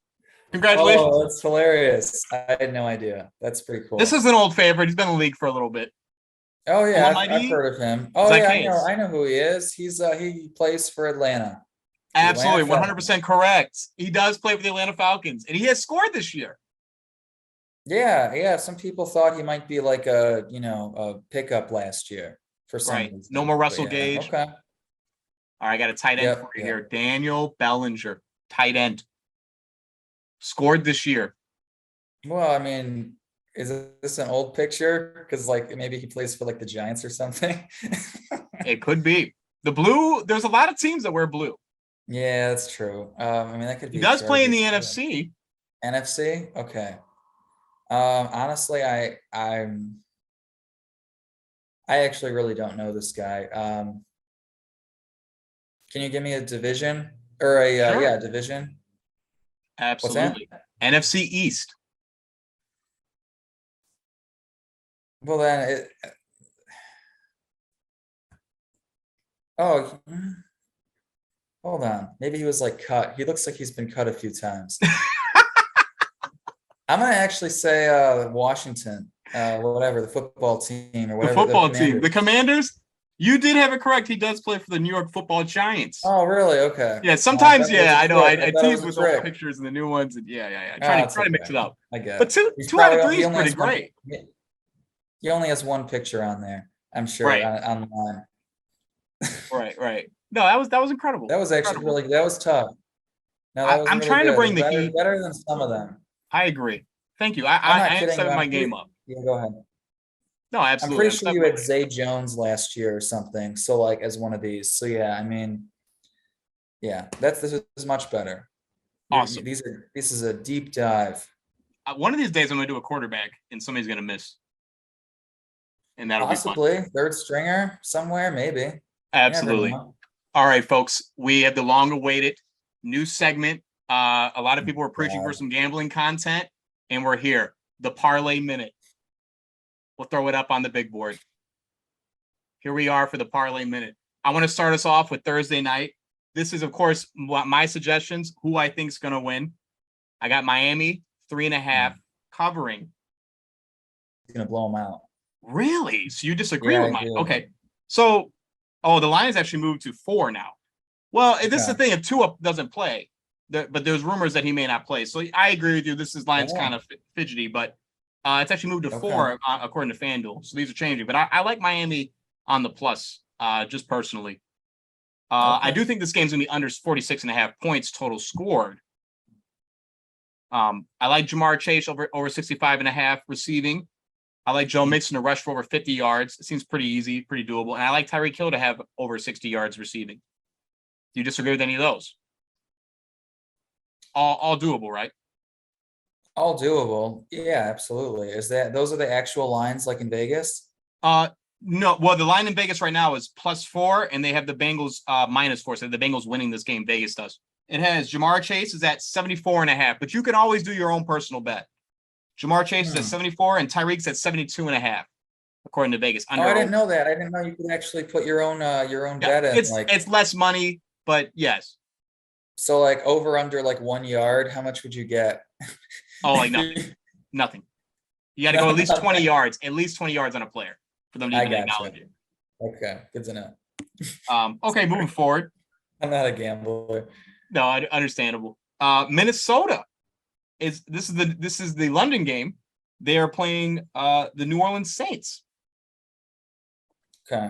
[SPEAKER 1] Congratulations!
[SPEAKER 2] Oh, that's hilarious. I had no idea. That's pretty cool.
[SPEAKER 1] This is an old favorite. He's been in the league for a little bit.
[SPEAKER 2] Oh yeah, I've heard of him. Oh yeah, I know who he is. He plays for Atlanta.
[SPEAKER 1] Absolutely, 100% correct. He does play for the Atlanta Falcons, and he has scored this year.
[SPEAKER 2] Yeah. Some people thought he might be like a pickup last year for some reason.
[SPEAKER 1] No more Russell Gage.
[SPEAKER 2] Okay.
[SPEAKER 1] All right, I got a tight end for you here. Daniel Bellinger, tight end. Scored this year.
[SPEAKER 2] Well, I mean, is this an old picture? Because like maybe he plays for like the Giants or something.
[SPEAKER 1] It could be. The blue, there's a lot of teams that wear blue.
[SPEAKER 2] Yeah, that's true. I mean, that could be.
[SPEAKER 1] He does play in the NFC.
[SPEAKER 2] NFC? Okay. Honestly, I actually really don't know this guy. Can you give me a division or a division?
[SPEAKER 1] Absolutely. NFC East.
[SPEAKER 2] Well, then hold on. Maybe he was like cut. He looks like he's been cut a few times. I'm gonna actually say Washington, whatever, the football team or whatever.
[SPEAKER 1] The football team. The Commanders? You did have it correct. He does play for the New York Football Giants.
[SPEAKER 2] Oh, really? Okay.
[SPEAKER 1] Yeah, sometimes, I know. I tease with the pictures and the new ones. And try to mix it up.
[SPEAKER 2] I guess.
[SPEAKER 1] But two out of 3 is pretty great.
[SPEAKER 2] He only has one picture on there, I'm sure, online.
[SPEAKER 1] Right. No, that was incredible.
[SPEAKER 2] That was actually that was tough. No,
[SPEAKER 1] I'm really trying to bring the heat.
[SPEAKER 2] Better than some of them.
[SPEAKER 1] I agree. Thank you. I am stepping my game up.
[SPEAKER 2] Yeah, go ahead.
[SPEAKER 1] No, absolutely.
[SPEAKER 2] I'm pretty sure you had Zay Jones last year or something. So like as one of these. So yeah, I mean, yeah, this is much better.
[SPEAKER 1] Awesome.
[SPEAKER 2] This is a deep dive.
[SPEAKER 1] One of these days I'm gonna do a quarterback and somebody's gonna miss. And that'll
[SPEAKER 2] possibly
[SPEAKER 1] be fun.
[SPEAKER 2] Third stringer somewhere, maybe.
[SPEAKER 1] Absolutely. All right, folks. We have the long-awaited new segment. A lot of people were preaching for some gambling content, and we're here. The Parley Minute. We'll throw it up on the big board. Here we are for the Parley Minute. I want to start us off with Thursday night. This is, of course, my suggestions, who I think is going to win. I got Miami, 3.5, covering.
[SPEAKER 2] He's going to blow them out.
[SPEAKER 1] Really? So you disagree with mine? Okay. So, the Lions actually moved to 4 now. Well, this is the thing. If Tua doesn't play, but there's rumors that he may not play. So I agree with you. This is Lions kind of fidgety, but it's actually moved to 4 according to FanDuel. So these are changing. But I like Miami on the plus, just personally. I do think this game's going to be under 46.5 points total scored. I like Jamar Chase over 65.5 receiving. I like Joe Mixon to rush for over 50 yards. It seems pretty easy, pretty doable. And I like Tyreek Hill to have over 60 yards receiving. Do you disagree with any of those? All doable, right?
[SPEAKER 2] All doable. Yeah, absolutely. Those are the actual lines like in Vegas?
[SPEAKER 1] No. Well, the line in Vegas right now is +4, and they have the Bengals -4. So the Bengals winning this game, Vegas does. It has Jamar Chase is at 74.5, but you can always do your own personal bet. Jamar Chase is at 74 and Tyreek's at 72.5, according to Vegas.
[SPEAKER 2] I didn't know that. I didn't know you could actually put your own bet in.
[SPEAKER 1] It's less money, but yes.
[SPEAKER 2] So like over under like 1 yard, how much would you get?
[SPEAKER 1] Oh, like nothing. Nothing. You got to go at least 20 yards, on a player for them to even acknowledge it.
[SPEAKER 2] Okay, good to know.
[SPEAKER 1] Okay, moving forward.
[SPEAKER 2] I'm not a gambler.
[SPEAKER 1] No, understandable. Minnesota this is the London game. They are playing the New Orleans Saints.
[SPEAKER 2] Okay.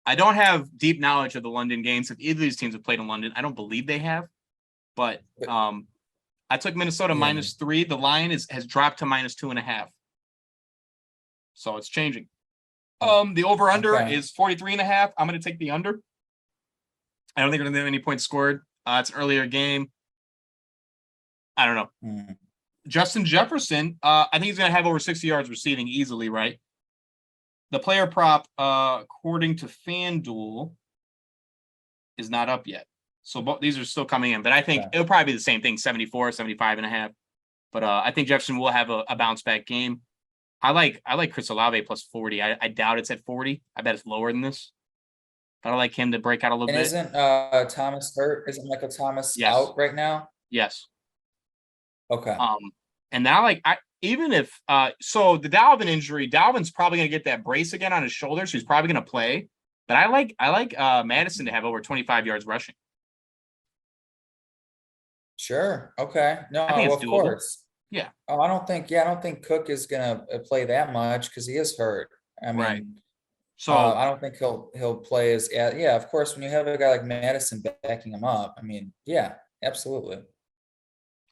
[SPEAKER 1] I don't have deep knowledge of the London games. If either of these teams have played in London, I don't believe they have. But I took Minnesota -3. The line has dropped to -2.5. So it's changing. The over-under is 43.5. I'm going to take the under. I don't think we're going to have any points scored. It's an earlier game. I don't know. Justin Jefferson, I think he's going to have over 60 yards receiving easily, right? The player prop, according to FanDuel, is not up yet. So these are still coming in. But I think it'll probably be the same thing, 74, 75.5. But I think Jefferson will have a bounce-back game. I like Chris Olave plus 40. I doubt it's at 40. I bet it's lower than this. But I like him to break out a little bit.
[SPEAKER 2] Isn't Thomas hurt? Isn't Michael Thomas out right now?
[SPEAKER 1] Yes.
[SPEAKER 2] Okay.
[SPEAKER 1] And now even if so the Dalvin injury, Dalvin's probably gonna get that brace again on his shoulder, so he's probably gonna play. But I like Madison to have over 25 yards rushing.
[SPEAKER 2] Sure. Okay. No, of course.
[SPEAKER 1] Yeah.
[SPEAKER 2] Oh, I don't think Cook is gonna play that much because he is hurt. I mean,
[SPEAKER 1] right. So
[SPEAKER 2] I don't think he'll play as of course when you have a guy like Madison backing him up. I mean, yeah, absolutely.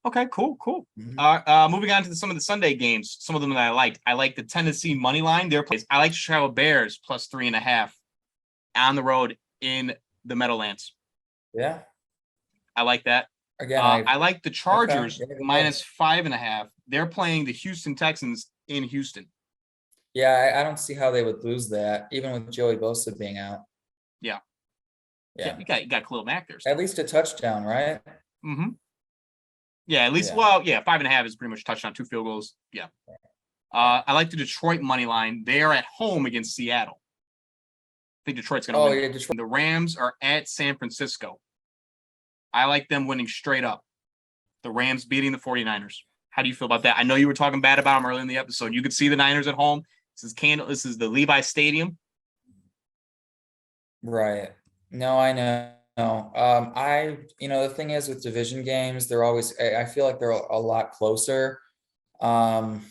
[SPEAKER 1] Okay, cool. Moving on to some of the Sunday games, some of them that I liked. I like the Tennessee money line. I like Chicago Bears plus 3.5 on the road in the Meadowlands.
[SPEAKER 2] Yeah,
[SPEAKER 1] I like that.
[SPEAKER 2] Again,
[SPEAKER 1] I like the Chargers -5.5. They're playing the Houston Texans in Houston.
[SPEAKER 2] Yeah, I don't see how they would lose that, even with Joey Bosa being out.
[SPEAKER 1] Yeah. You got Khalil Mack there.
[SPEAKER 2] At least a touchdown, right?
[SPEAKER 1] Mm-hmm. Yeah, at least. Yeah. Well, yeah, 5.5 is pretty much a touchdown, 2 field goals. Yeah. I like the Detroit money line. They are at home against Seattle. I think Detroit's going to win.
[SPEAKER 2] Yeah, Detroit.
[SPEAKER 1] The Rams are at San Francisco. I like them winning straight up. The Rams beating the 49ers. How do you feel about that? I know you were talking bad about them early in the episode. You could see the Niners at home. This is the Levi Stadium.
[SPEAKER 2] Right. No, I know. The thing is with division games, they're always, I feel like they're a lot closer.
[SPEAKER 1] Let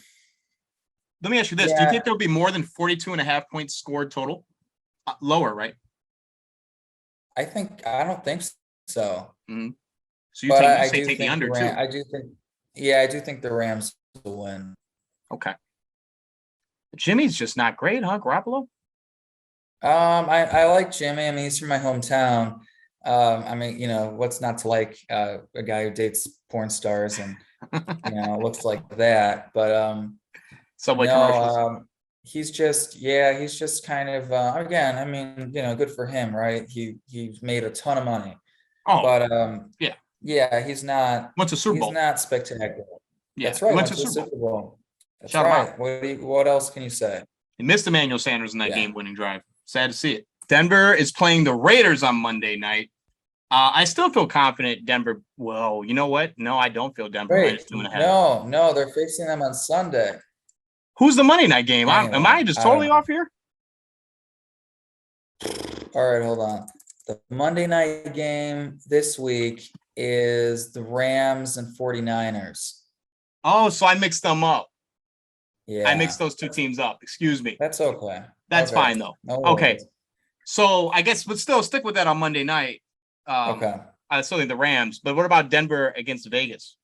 [SPEAKER 1] me ask you this. Do you think there'll be more than 42.5 points scored total? Lower, right?
[SPEAKER 2] I don't think so.
[SPEAKER 1] Mm-hmm. So you take the under too.
[SPEAKER 2] I do think the Rams will win. Okay.
[SPEAKER 1] Jimmy's just not great, huh, Garoppolo?
[SPEAKER 2] I like Jimmy. I mean, he's from my hometown. I mean, what's not to like a guy who dates porn stars and looks like that. But he's just kind of again. I mean, good for him, right? He made a ton of money.
[SPEAKER 1] Oh,
[SPEAKER 2] but he's not.
[SPEAKER 1] Went to Super Bowl.
[SPEAKER 2] He's not spectacular.
[SPEAKER 1] Yeah,
[SPEAKER 2] that's right.
[SPEAKER 1] He went to Super
[SPEAKER 2] Bowl. That's right. What else can you say?
[SPEAKER 1] He missed Emmanuel Sanders in that game-winning drive. Sad to see it. Denver is playing the Raiders on Monday night. I still feel confident Denver. Well, you know what? No, I don't feel Denver -2.5.
[SPEAKER 2] No, they're facing them on Sunday.
[SPEAKER 1] Who's the Monday night game? Am I just totally off here?
[SPEAKER 2] All right, hold on. The Monday night game this week is the Rams and 49ers.
[SPEAKER 1] Oh, so I mixed them up.
[SPEAKER 2] Yeah.
[SPEAKER 1] I mixed those two teams up. Excuse me.
[SPEAKER 2] That's okay.
[SPEAKER 1] That's fine, though.
[SPEAKER 2] No
[SPEAKER 1] okay. So I guess we'll still stick with that on Monday night.
[SPEAKER 2] Okay.
[SPEAKER 1] I still think the Rams. But what about Denver against Vegas?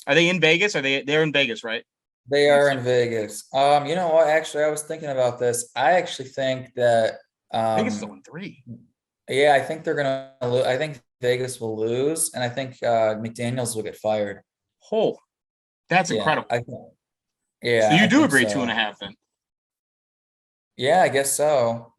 [SPEAKER 1] Are they in Vegas? They're in Vegas, right?
[SPEAKER 2] They are in Vegas. You know what? Actually, I was thinking about this. I actually think that
[SPEAKER 1] Vegas is 0-3.
[SPEAKER 2] Yeah, I think they're gonna lose. I think Vegas will lose, and I think McDaniels will get fired.
[SPEAKER 1] Oh, that's incredible.
[SPEAKER 2] So
[SPEAKER 1] you do agree 2.5 then?
[SPEAKER 2] Yeah, I guess so.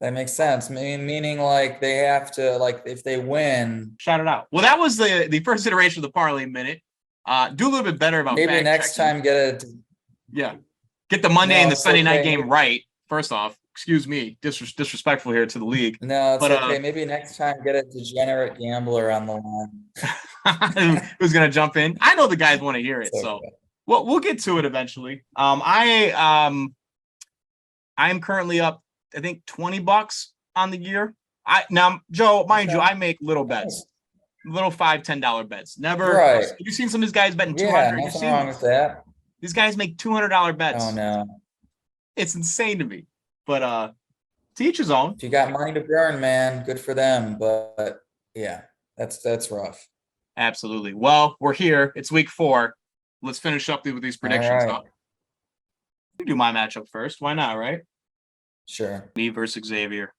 [SPEAKER 2] That makes sense. Meaning like they have to, like, if they win,
[SPEAKER 1] shout it out. Well, that was the first iteration of the Parley Minute. Do a little bit better about
[SPEAKER 2] maybe next time
[SPEAKER 1] get the Monday and the Sunday night game right. First off, excuse me, disrespectful here to the league.
[SPEAKER 2] No, it's
[SPEAKER 1] But
[SPEAKER 2] okay. Maybe next time get a degenerate gambler on the line.
[SPEAKER 1] who's gonna jump in? I know the guys want to hear it,
[SPEAKER 2] It's
[SPEAKER 1] so
[SPEAKER 2] okay.
[SPEAKER 1] we'll get to it eventually. I'm currently up, I think, $20 on the year. Now, Joe, mind you,
[SPEAKER 2] Okay.
[SPEAKER 1] I make little bets, little $5-10 bets. Never.
[SPEAKER 2] Right.
[SPEAKER 1] Have you seen some of these guys betting
[SPEAKER 2] Yeah,
[SPEAKER 1] 200? You've
[SPEAKER 2] nothing
[SPEAKER 1] seen
[SPEAKER 2] wrong
[SPEAKER 1] this.
[SPEAKER 2] with that.
[SPEAKER 1] These guys make $200 bets.
[SPEAKER 2] Oh no.
[SPEAKER 1] It's insane to me. But to each his own.
[SPEAKER 2] If you got money to burn, man, good for them. But yeah, that's rough.
[SPEAKER 1] Absolutely. Well, we're here. It's week 4. Let's finish up with these predictions.
[SPEAKER 2] All right.
[SPEAKER 1] Huh? You do my matchup first. Why not, right?
[SPEAKER 2] Sure.
[SPEAKER 1] Me versus Xavier.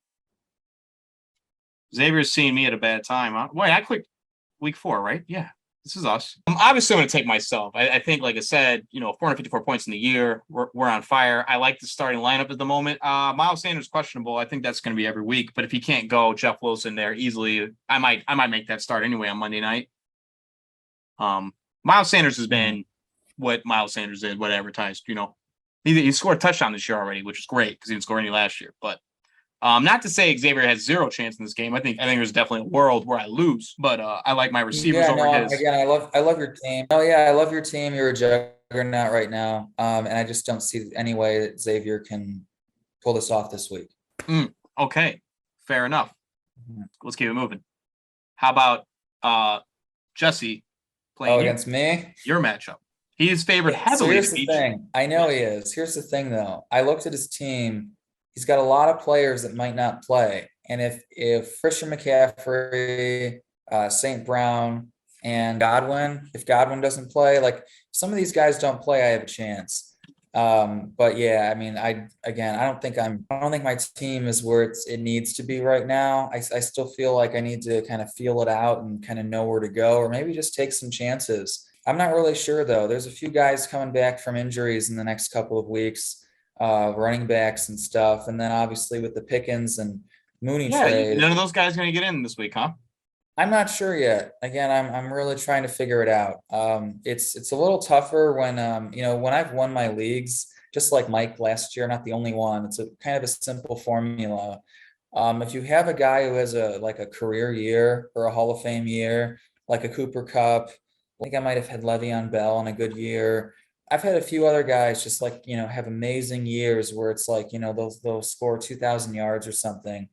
[SPEAKER 1] Xavier's seeing me at a bad time. Huh? Wait, I clicked week 4, right? Yeah, this is us. I'm obviously going to take myself. I think, like I said, 454 points in the year. We're on fire. I like the starting lineup at the moment. Miles Sanders questionable. I think that's going to be every week. But if he can't go, Jeff Wilson there easily. I might make that start anyway on Monday night. Miles Sanders has been what Miles Sanders is, what advertised. He scored a touchdown this year already, which is great because he didn't score any last year. But not to say Xavier has zero chance in this game. I think there's definitely a world where I lose, but I like my receivers over his.
[SPEAKER 2] Again, I love your team. Oh yeah, I love your team. You're a juggernaut right now. And I just don't see any way that Xavier can pull this off this week.
[SPEAKER 1] Okay, fair enough. Let's keep it moving. How about Jesse playing
[SPEAKER 2] against me?
[SPEAKER 1] Your matchup. He is favored heavily.
[SPEAKER 2] So here's the thing. I know he is. Here's the thing, though. I looked at his team. He's got a lot of players that might not play. And if Christian McCaffrey, St. Brown, and Godwin, if Godwin doesn't play, like some of these guys don't play, I have a chance. But yeah, I mean, I don't think my team is where it needs to be right now. I still feel like I need to kind of feel it out and kind of know where to go, or maybe just take some chances. I'm not really sure though. There's a few guys coming back from injuries in the next couple of weeks, running backs and stuff. And then obviously with the Pickens and Mooney trade.
[SPEAKER 1] None of those guys going to get in this week, huh?
[SPEAKER 2] I'm not sure yet. Again, I'm really trying to figure it out. It's a little tougher when when I've won my leagues, just like Mike last year, not the only one. It's a kind of a simple formula. If you have a guy who has a career year or a Hall of Fame year, like a Cooper Kupp, I think I might have had Le'Veon Bell in a good year. I've had a few other guys just have amazing years where it's like, they'll score 2,000 yards or something.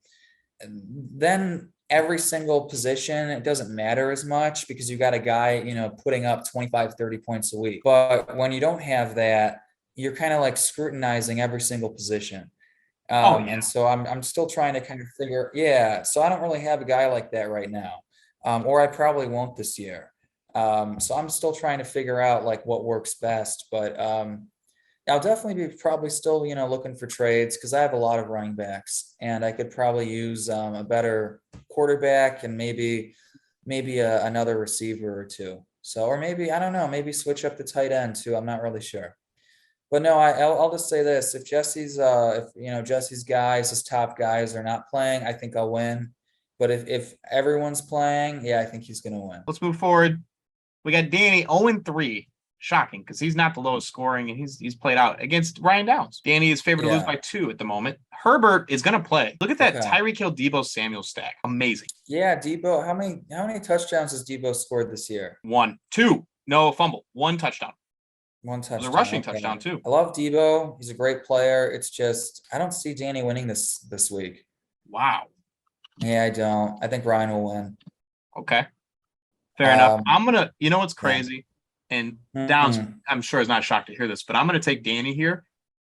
[SPEAKER 2] And then every single position, it doesn't matter as much because you got a guy, putting up 25, 30 points a week. But when you don't have that, you're kind of like scrutinizing every single position. And so I'm still trying to kind of figure, so I don't really have a guy like that right now. Or I probably won't this year. So I'm still trying to figure out like what works best, but I'll definitely be probably still, looking for trades because I have a lot of running backs and I could probably use a better quarterback and maybe another receiver or two. So, or maybe, I don't know, maybe switch up the tight end too. I'm not really sure. But no, I'll just say this. If Jesse's guys, his top guys are not playing, I think I'll win. But if everyone's playing, I think he's going to win.
[SPEAKER 1] Let's move forward. We got Danny 0-3. Shocking because he's not the lowest scoring and he's played out against Ryan Downs. Danny is favored to lose by 2 at the moment. Herbert is going to play. Look at that Tyreek Hill, Deebo Samuel stack. Amazing. Yeah,
[SPEAKER 2] Deebo. How many touchdowns has Deebo scored this year?
[SPEAKER 1] 1, 2. No fumble. 1 touchdown.
[SPEAKER 2] 1 touchdown.
[SPEAKER 1] It was a rushing touchdown too.
[SPEAKER 2] I love Deebo. He's a great player. It's just I don't see Danny winning this week.
[SPEAKER 1] Wow.
[SPEAKER 2] Yeah, I don't. I think Ryan will win.
[SPEAKER 1] Okay. Fair enough. I'm gonna. You know what's crazy? And Downs, I'm sure is not shocked to hear this, but I'm going to take Danny here.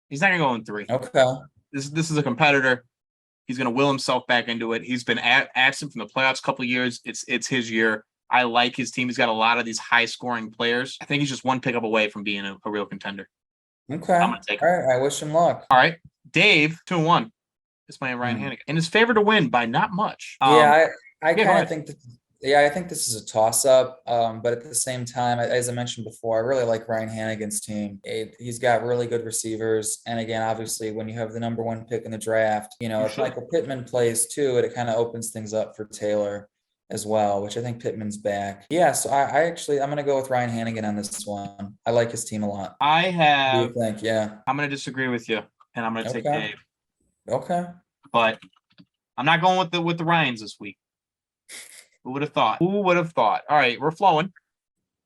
[SPEAKER 1] He's not going to go in 3.
[SPEAKER 2] Okay.
[SPEAKER 1] This is a competitor. He's going to will himself back into it. He's been absent from the playoffs a couple of years. It's his year. I like his team. He's got a lot of these high-scoring players. I think he's just one pickup away from being a real contender.
[SPEAKER 2] Okay.
[SPEAKER 1] I'm going to take him.
[SPEAKER 2] All right. I wish him luck.
[SPEAKER 1] All right. Dave, 2-1. Is playing Ryan Hannigan. And is favored to win by not much.
[SPEAKER 2] I kind of think that. Yeah, I think this is a toss-up, but at the same time, as I mentioned before, I really like Ryan Hannigan's team. He's got really good receivers, and again, obviously, when you have the number 1 pick in the draft, if Michael Pittman plays too, it kind of opens things up for Taylor as well, which I think Pittman's back. Yeah, so I'm going to go with Ryan Hannigan on this one. I like his team a lot.
[SPEAKER 1] I have.
[SPEAKER 2] What do you think? Yeah.
[SPEAKER 1] I'm going to disagree with you, and I'm going to take Dave.
[SPEAKER 2] Okay.
[SPEAKER 1] but I'm not going with the Ryans this week. Who would have thought? Who would have thought? All right, we're flowing.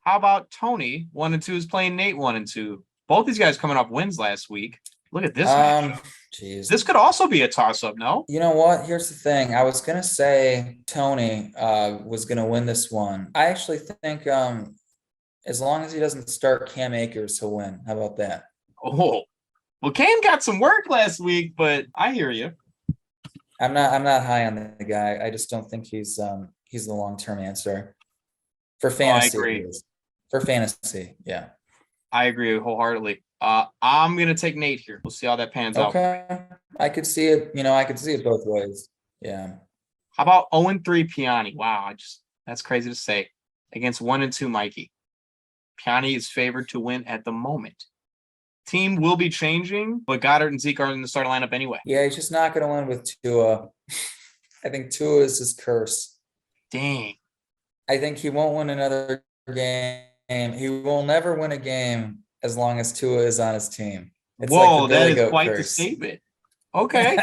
[SPEAKER 1] How about Tony 1-2 is playing Nate 1-2? Both these guys coming off wins last week. Look at this matchup.
[SPEAKER 2] Geez.
[SPEAKER 1] This could also be a toss-up, no?
[SPEAKER 2] You know what? Here's the thing. I was gonna say Tony was gonna win this one. I actually think as long as he doesn't start Cam Akers, he'll win. How about that?
[SPEAKER 1] Oh, well, Cam got some work last week, but I hear you.
[SPEAKER 2] I'm not high on the guy. I just don't think he's the long-term answer for fantasy.
[SPEAKER 1] I agree.
[SPEAKER 2] For fantasy, yeah.
[SPEAKER 1] I agree wholeheartedly. I'm gonna take Nate here. We'll see how that pans out.
[SPEAKER 2] Okay. I could see it, I could see it both ways. Yeah.
[SPEAKER 1] How about 0-3 Piane? Wow, that's crazy to say. Against 1-2 Mikey. Piane is favored to win at the moment. Team will be changing, but Goddard and Zeke are in the starting lineup anyway.
[SPEAKER 2] Yeah, he's just not gonna win with Tua. I think Tua is his curse.
[SPEAKER 1] Dang.
[SPEAKER 2] I think he won't win another game. He will never win a game as long as Tua is on his team. It's
[SPEAKER 1] Whoa,
[SPEAKER 2] like the
[SPEAKER 1] that
[SPEAKER 2] Billy
[SPEAKER 1] is
[SPEAKER 2] Goat
[SPEAKER 1] quite the
[SPEAKER 2] curse.
[SPEAKER 1] statement. Okay.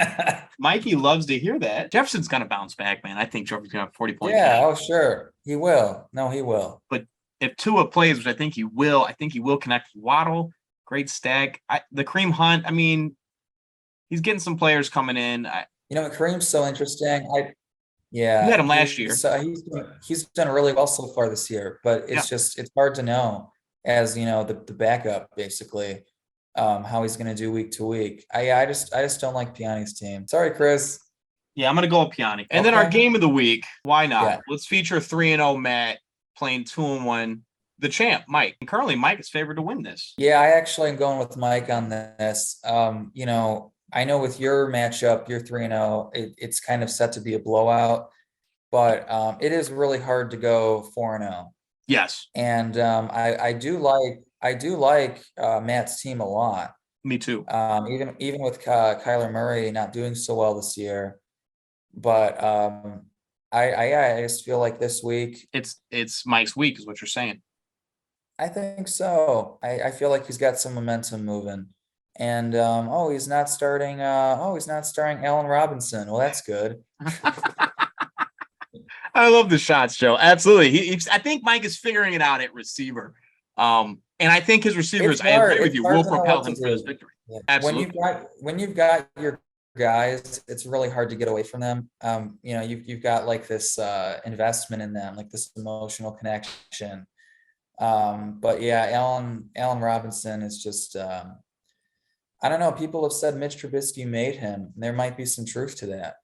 [SPEAKER 1] Mikey loves to hear that. Jefferson's going to bounce back, man. I think Jefferson's going to have 40-point
[SPEAKER 2] Yeah,
[SPEAKER 1] game.
[SPEAKER 2] oh, sure. He will. No, he will.
[SPEAKER 1] But if Tua plays, which I think he will connect with Waddle. Great stack. The Kareem Hunt, I mean, he's getting some players coming in.
[SPEAKER 2] Kareem's so interesting.
[SPEAKER 1] You had him last year.
[SPEAKER 2] He's done really well so far this year, but it's hard to know as the backup basically how he's going to do week to week. I just don't like Piani's team. Sorry, Chris.
[SPEAKER 1] Yeah, I'm going to go with Piane. And then our game of the week. Why not? Yeah. Let's feature 3-0 Matt playing 2-1. The champ, Mike. And currently, Mike is favored to win this.
[SPEAKER 2] Yeah, I actually am going with Mike on this. I know with your matchup, you're 3-0. It's kind of set to be a blowout, but it is really hard to go 4-0.
[SPEAKER 1] Yes.
[SPEAKER 2] And I do like Matt's team a lot.
[SPEAKER 1] Me too.
[SPEAKER 2] Even with Kyler Murray not doing so well this year, but I just feel like this week
[SPEAKER 1] it's Mike's week, is what you're saying.
[SPEAKER 2] I think so. I feel like he's got some momentum moving. And he's not starting Allen Robinson. Well, that's good.
[SPEAKER 1] I love the shots, Joe. Absolutely. I think Mike is figuring it out at receiver. And I think his receivers, I agree with you, will propel him for this victory. Yeah. Absolutely.
[SPEAKER 2] When you've got your guys, it's really hard to get away from them. You've got like this investment in them, like this emotional connection. But yeah, Allen Robinson is just I don't know. People have said Mitch Trubisky made him. There might be some truth to that,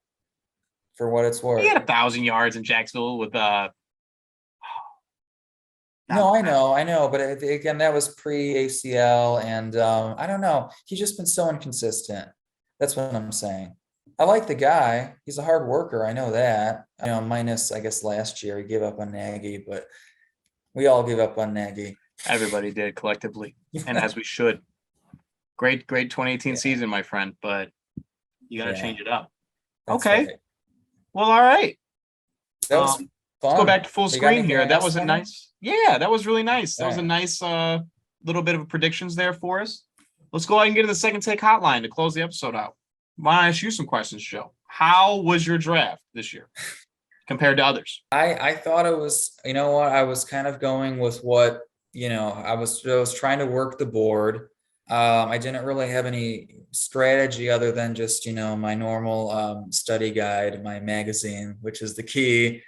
[SPEAKER 2] for what it's worth.
[SPEAKER 1] He had 1,000 yards in Jacksonville with
[SPEAKER 2] No, I know, but again, that was pre-ACL, and I don't know. He's just been so inconsistent. That's what I'm saying. I like the guy. He's a hard worker. I know that. Minus, I guess, last year he gave up on Nagy, but we all give up on Nagy.
[SPEAKER 1] Everybody did collectively, and as we should. Great 2018 season, my friend, but you got to change it up.
[SPEAKER 2] That's
[SPEAKER 1] okay.
[SPEAKER 2] Right.
[SPEAKER 1] Well, all right.
[SPEAKER 2] That was fun.
[SPEAKER 1] Let's go back to full screen here. That was a nice. Yeah, that was really nice. That was a nice little bit of predictions there for us. Let's go ahead and get to the second take hotline to close the episode out. I want to ask you some questions, Joe. How was your draft this year compared to others?
[SPEAKER 2] I thought it was, I was kind of going with what, I was trying to work the board. I didn't really have any strategy other than just, my normal study guide, my magazine, which is the key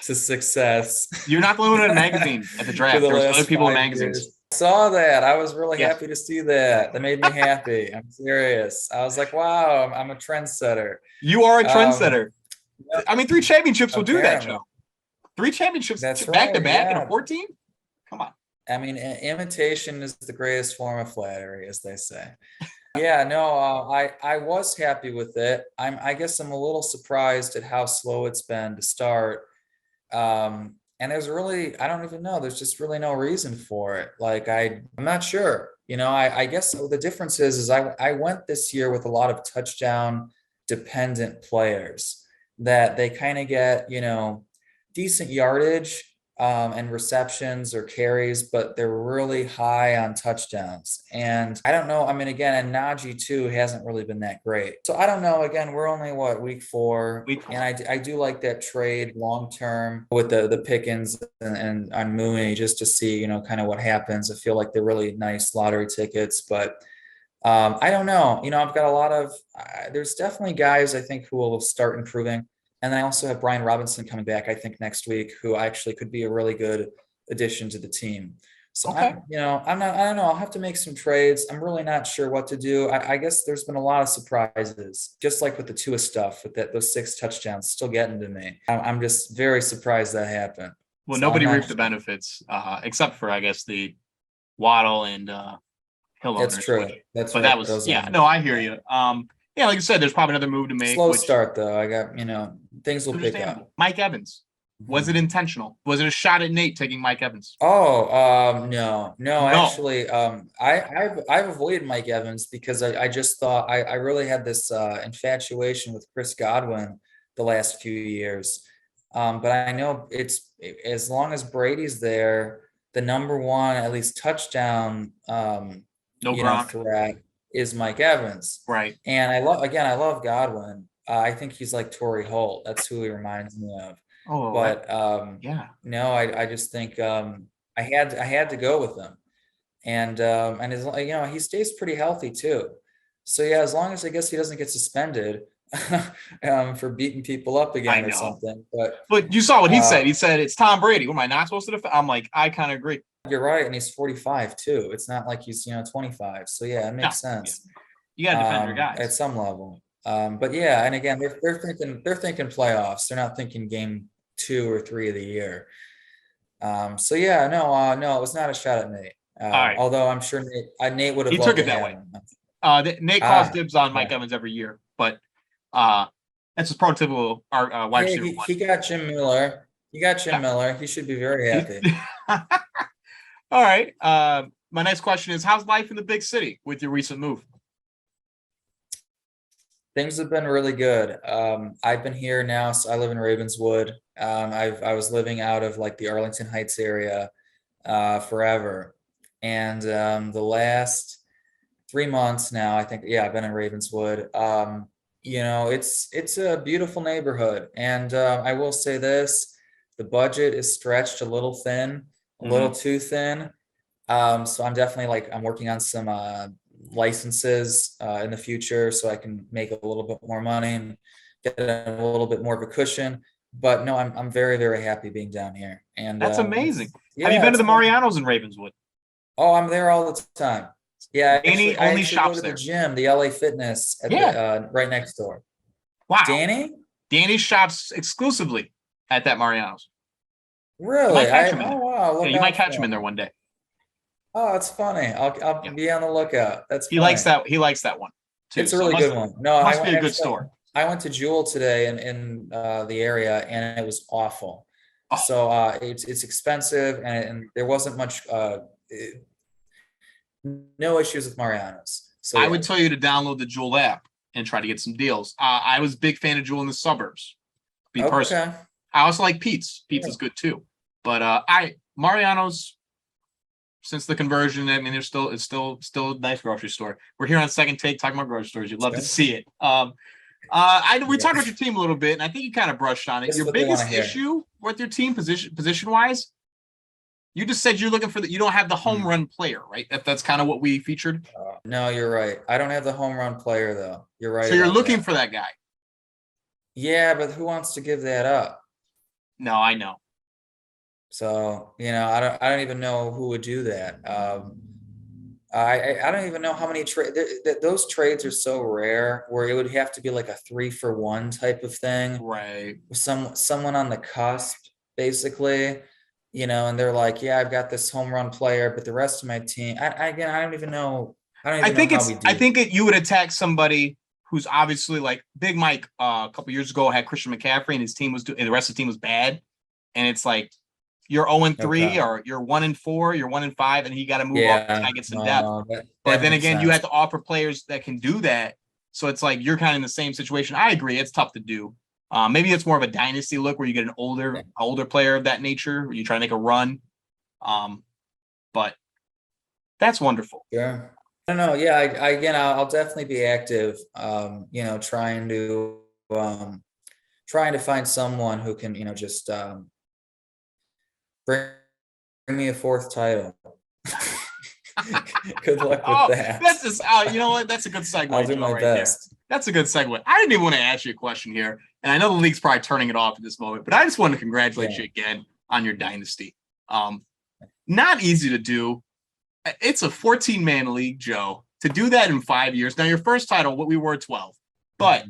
[SPEAKER 2] to success.
[SPEAKER 1] You're not the only one in a magazine at the draft. There's other people in magazines.
[SPEAKER 2] Years. I saw that. I was really happy to see that. That made me happy. I'm serious. I was like, wow, I'm a trendsetter.
[SPEAKER 1] You are a trendsetter. I mean, 3 championships will do that, Joe. 3 championships back to back in a 14? Come on.
[SPEAKER 2] I mean, imitation is the greatest form of flattery, as they say. Yeah, no, I was happy with it. I guess I'm a little surprised at how slow it's been to start. And there's really, I don't even know. There's just really no reason for it. Like, I'm not sure. I guess the difference is I went this year with a lot of touchdown dependent players that they kind of get, decent yardage and receptions or carries, but they're really high on touchdowns. And I don't know. I mean, again, and Najee too hasn't really been that great. So I don't know. Again, we're only week four, and I do like that trade long term with the Pickens and on Mooney, just to see, kind of what happens. I feel like they're really nice lottery tickets, but I don't know. I've got a lot of. There's definitely guys I think who will start improving. And then I also have Brian Robinson coming back, I think, next week, who actually could be a really good addition to the team. So
[SPEAKER 1] Okay.
[SPEAKER 2] I don't know. I'll have to make some trades. I'm really not sure what to do. I guess there's been a lot of surprises, just like with the Tua stuff, with those 6 touchdowns still getting to me. I'm just very surprised that happened.
[SPEAKER 1] Well, nobody reaped the benefits, except for, I guess, the Waddle and Hill.
[SPEAKER 2] That's true. That's right.
[SPEAKER 1] That was, no, I hear you. Yeah, like you said, there's probably another move to make.
[SPEAKER 2] Slow start, though. I got, things will pick up.
[SPEAKER 1] Mike Evans. Was it intentional? Was it a shot at Nate taking Mike Evans?
[SPEAKER 2] Oh, no. Actually, I've avoided Mike Evans because I just thought I really had this infatuation with Chris Godwin the last few years. But I know it's as long as Brady's there, the number one, at least touchdown, threat is Mike Evans.
[SPEAKER 1] Right.
[SPEAKER 2] And I love Godwin. I think he's like Torrey Holt. That's who he reminds me of.
[SPEAKER 1] Oh,
[SPEAKER 2] but
[SPEAKER 1] no,
[SPEAKER 2] I just think I had to go with him, and he stays pretty healthy too. So yeah, as long as I guess he doesn't get suspended for beating people up again or something.
[SPEAKER 1] But you saw what he said. He said it's Tom Brady. What am I not supposed to defend? I'm like, I kind of agree.
[SPEAKER 2] You're right, and he's 45 too. It's not like he's 25. So yeah, it makes sense.
[SPEAKER 1] You gotta defend your guys
[SPEAKER 2] at some level. But yeah, and again, they're thinking playoffs. They're not thinking game 2 or 3 of the year. So yeah, no, it was not a shot at Nate.
[SPEAKER 1] Right.
[SPEAKER 2] Although I'm sure Nate would have.
[SPEAKER 1] He took it that way. Nate calls dibs on Mike Evans every year, but that's his prototypical wide receiver.
[SPEAKER 2] He got Jim Miller. Miller. He should be very happy.
[SPEAKER 1] All right. My next question is, how's life in the big city with your recent move?
[SPEAKER 2] Things have been really good. I've been here now, so I live in Ravenswood. I was living out of like the Arlington Heights area forever. And the last 3 months now, I think, I've been in Ravenswood. It's a beautiful neighborhood. And I will say this, the budget is stretched a little thin, a little too thin. So I'm definitely I'm working on some licenses in the future so I can make a little bit more money and get a little bit more of a cushion. But no, I'm very, very happy being down here. And
[SPEAKER 1] that's amazing. Have you been to the Mariano's in Ravenswood?
[SPEAKER 2] Oh, I'm there all the time. Yeah,
[SPEAKER 1] Danny only shops
[SPEAKER 2] go to
[SPEAKER 1] there.
[SPEAKER 2] The gym, the LA Fitness, right next door.
[SPEAKER 1] Wow,
[SPEAKER 2] Danny
[SPEAKER 1] shops exclusively at that Mariano's.
[SPEAKER 2] Really?
[SPEAKER 1] Wow. You might catch him in there one day.
[SPEAKER 2] Oh, it's funny. I'll be on the lookout.
[SPEAKER 1] He likes that. He likes that one too.
[SPEAKER 2] It's a really good one. No,
[SPEAKER 1] must be a good store.
[SPEAKER 2] I went to Jewel today in the area, and it was awful. Oh. So it's expensive, and there wasn't much. No issues with Mariano's. So
[SPEAKER 1] I would tell you to download the Jewel app and try to get some deals. I was a big fan of Jewel in the suburbs. Personally. I also like Pete's. Pete's is good too. But Mariano's, since the conversion, I mean, it's still a nice grocery store. We're here on Second Take talking about grocery stores. You'd love to see it. We talked about your team a little bit, and I think you kind of brushed on it. Your biggest issue with your team position wise, you just said you're looking for you don't have the home run player, right? That's kind of what we featured.
[SPEAKER 2] No, you're right. I don't have the home run player though. You're right.
[SPEAKER 1] So you're looking for that guy.
[SPEAKER 2] Yeah, but who wants to give that up?
[SPEAKER 1] No, I know.
[SPEAKER 2] So, I don't even know who would do that. I don't even know how many trades. Those trades are so rare where it would have to be like a 3-for-1 type of thing.
[SPEAKER 1] Right.
[SPEAKER 2] Someone on the cusp, basically, and they're like, yeah, I've got this home run player, but the rest of my team, I don't even know. I think
[SPEAKER 1] you would attack somebody who's obviously like Big Mike a couple years ago had Christian McCaffrey and his team and the rest of the team was bad. And it's like, you're 0-3 or you're 1-4, you're 1-5, and he got to move up and get some depth. But then again, you have to offer players that can do that. So it's like you're kind of in the same situation. I agree, it's tough to do. Maybe it's more of a dynasty look where you get an older player of that nature, where you try to make a run. But that's wonderful.
[SPEAKER 2] Yeah. I don't know. Yeah, I'll definitely be active. Trying to find someone who can, just bring me a fourth title. Good luck with that.
[SPEAKER 1] That's just you know what? That's a good segue.
[SPEAKER 2] I'll do my best.
[SPEAKER 1] That's a good segue. I didn't even want to ask you a question here, and I know the league's probably turning it off at this moment, but I just want to congratulate you again on your dynasty. Not easy to do. It's a 14-man league, Joe. To do that in 5 years. Now, your first title, we were 12, but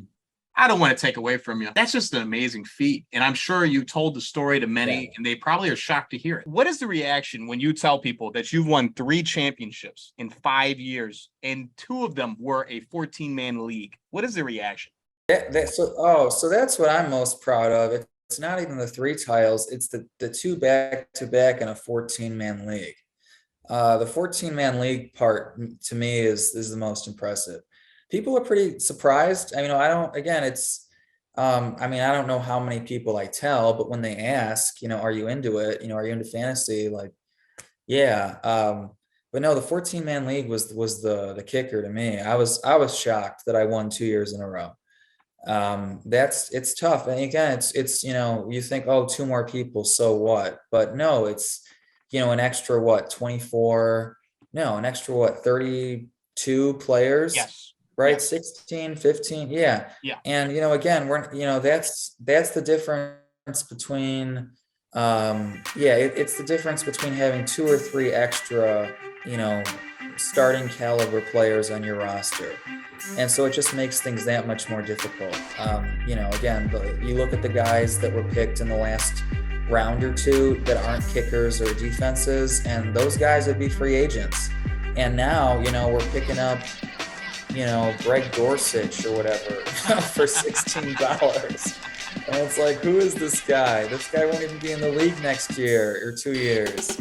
[SPEAKER 1] I don't want to take away from you. That's just an amazing feat. And I'm sure you told the story to many, and they probably are shocked to hear it. What is the reaction when you tell people that you've won 3 championships in 5 years and 2 of them were a 14-man league? What is the reaction?
[SPEAKER 2] So that's what I'm most proud of. It's not even the 3 titles. It's the 2 back-to-back in a 14-man league. The 14-man league part to me is the most impressive. People are pretty surprised. I don't know how many people I tell, but when they ask, are you into it? Are you into fantasy? Like, yeah. But no, the 14-man league was the kicker to me. I was shocked that I won 2 years in a row. It's tough. And again, it's you think, oh, 2 more people, so what? But no, it's, an extra 32 players.
[SPEAKER 1] Yes.
[SPEAKER 2] Right.
[SPEAKER 1] Yes.
[SPEAKER 2] 16, 15. Yeah.
[SPEAKER 1] Yeah.
[SPEAKER 2] And, again, that's the difference between, it's the difference between having 2 or 3 extra, starting caliber players on your roster. And so it just makes things that much more difficult. Again, you look at the guys that were picked in the last round or 2 that aren't kickers or defenses, and those guys would be free agents. And now, we're picking up, Greg Gorsuch or whatever for $16. And it's like, who is this guy? This guy won't even be in the league next year or 2 years.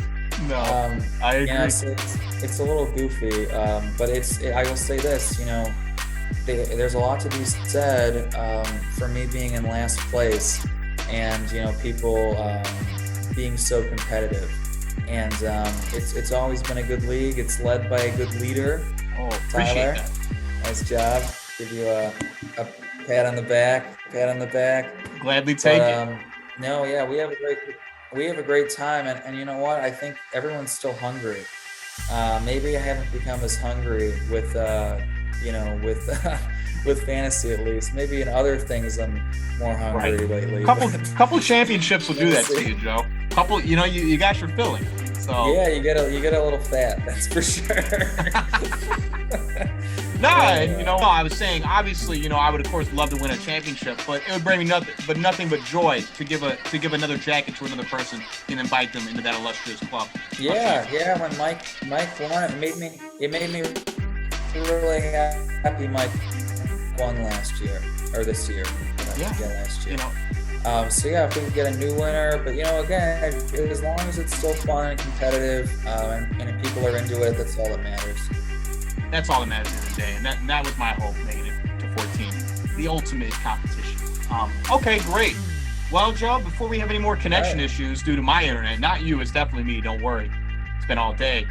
[SPEAKER 1] No, I agree.
[SPEAKER 2] So it's a little goofy, but I will say this, there's a lot to be said for me being in last place, and people being so competitive. And it's always been a good league. It's led by a good leader.
[SPEAKER 1] Oh, appreciate
[SPEAKER 2] Tyler.
[SPEAKER 1] that.
[SPEAKER 2] Nice job. Give you a pat on the back.
[SPEAKER 1] Gladly take it.
[SPEAKER 2] No, yeah, we have a great time, and you know what? I think everyone's still hungry. Maybe I haven't become as hungry with with fantasy, at least. Maybe in other things I'm more hungry lately.
[SPEAKER 1] Couple championships will do that to you, Joe. Couple, you got your filling. So
[SPEAKER 2] yeah, you get a little fat, that's for sure.
[SPEAKER 1] I was saying, obviously, I would of course love to win a championship, but it would bring me nothing but joy to give another jacket to another person and invite them into that illustrious club.
[SPEAKER 2] Yeah. When Mike won, it made me really happy. Mike won last year or this year. Last year. So yeah, if we can get a new winner, but again, as long as it's still fun and competitive, and if people are into it, that's all that matters.
[SPEAKER 1] That's all that matters in the day, and that was my hope, making it to 14, the ultimate competition. Okay, great. Well, Joe, before we have any more connection issues due to my internet, not you, it's definitely me. Don't worry, it's been all day.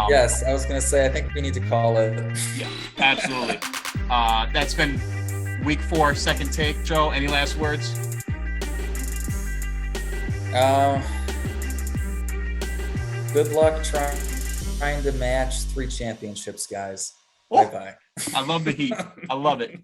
[SPEAKER 2] Yes, I was gonna say, I think we need to call it.
[SPEAKER 1] Yeah, absolutely. That's been week 4, second take. Joe, any last words?
[SPEAKER 2] Good luck trying to match 3 championships, guys. Bye-bye.
[SPEAKER 1] I love the heat. I love it.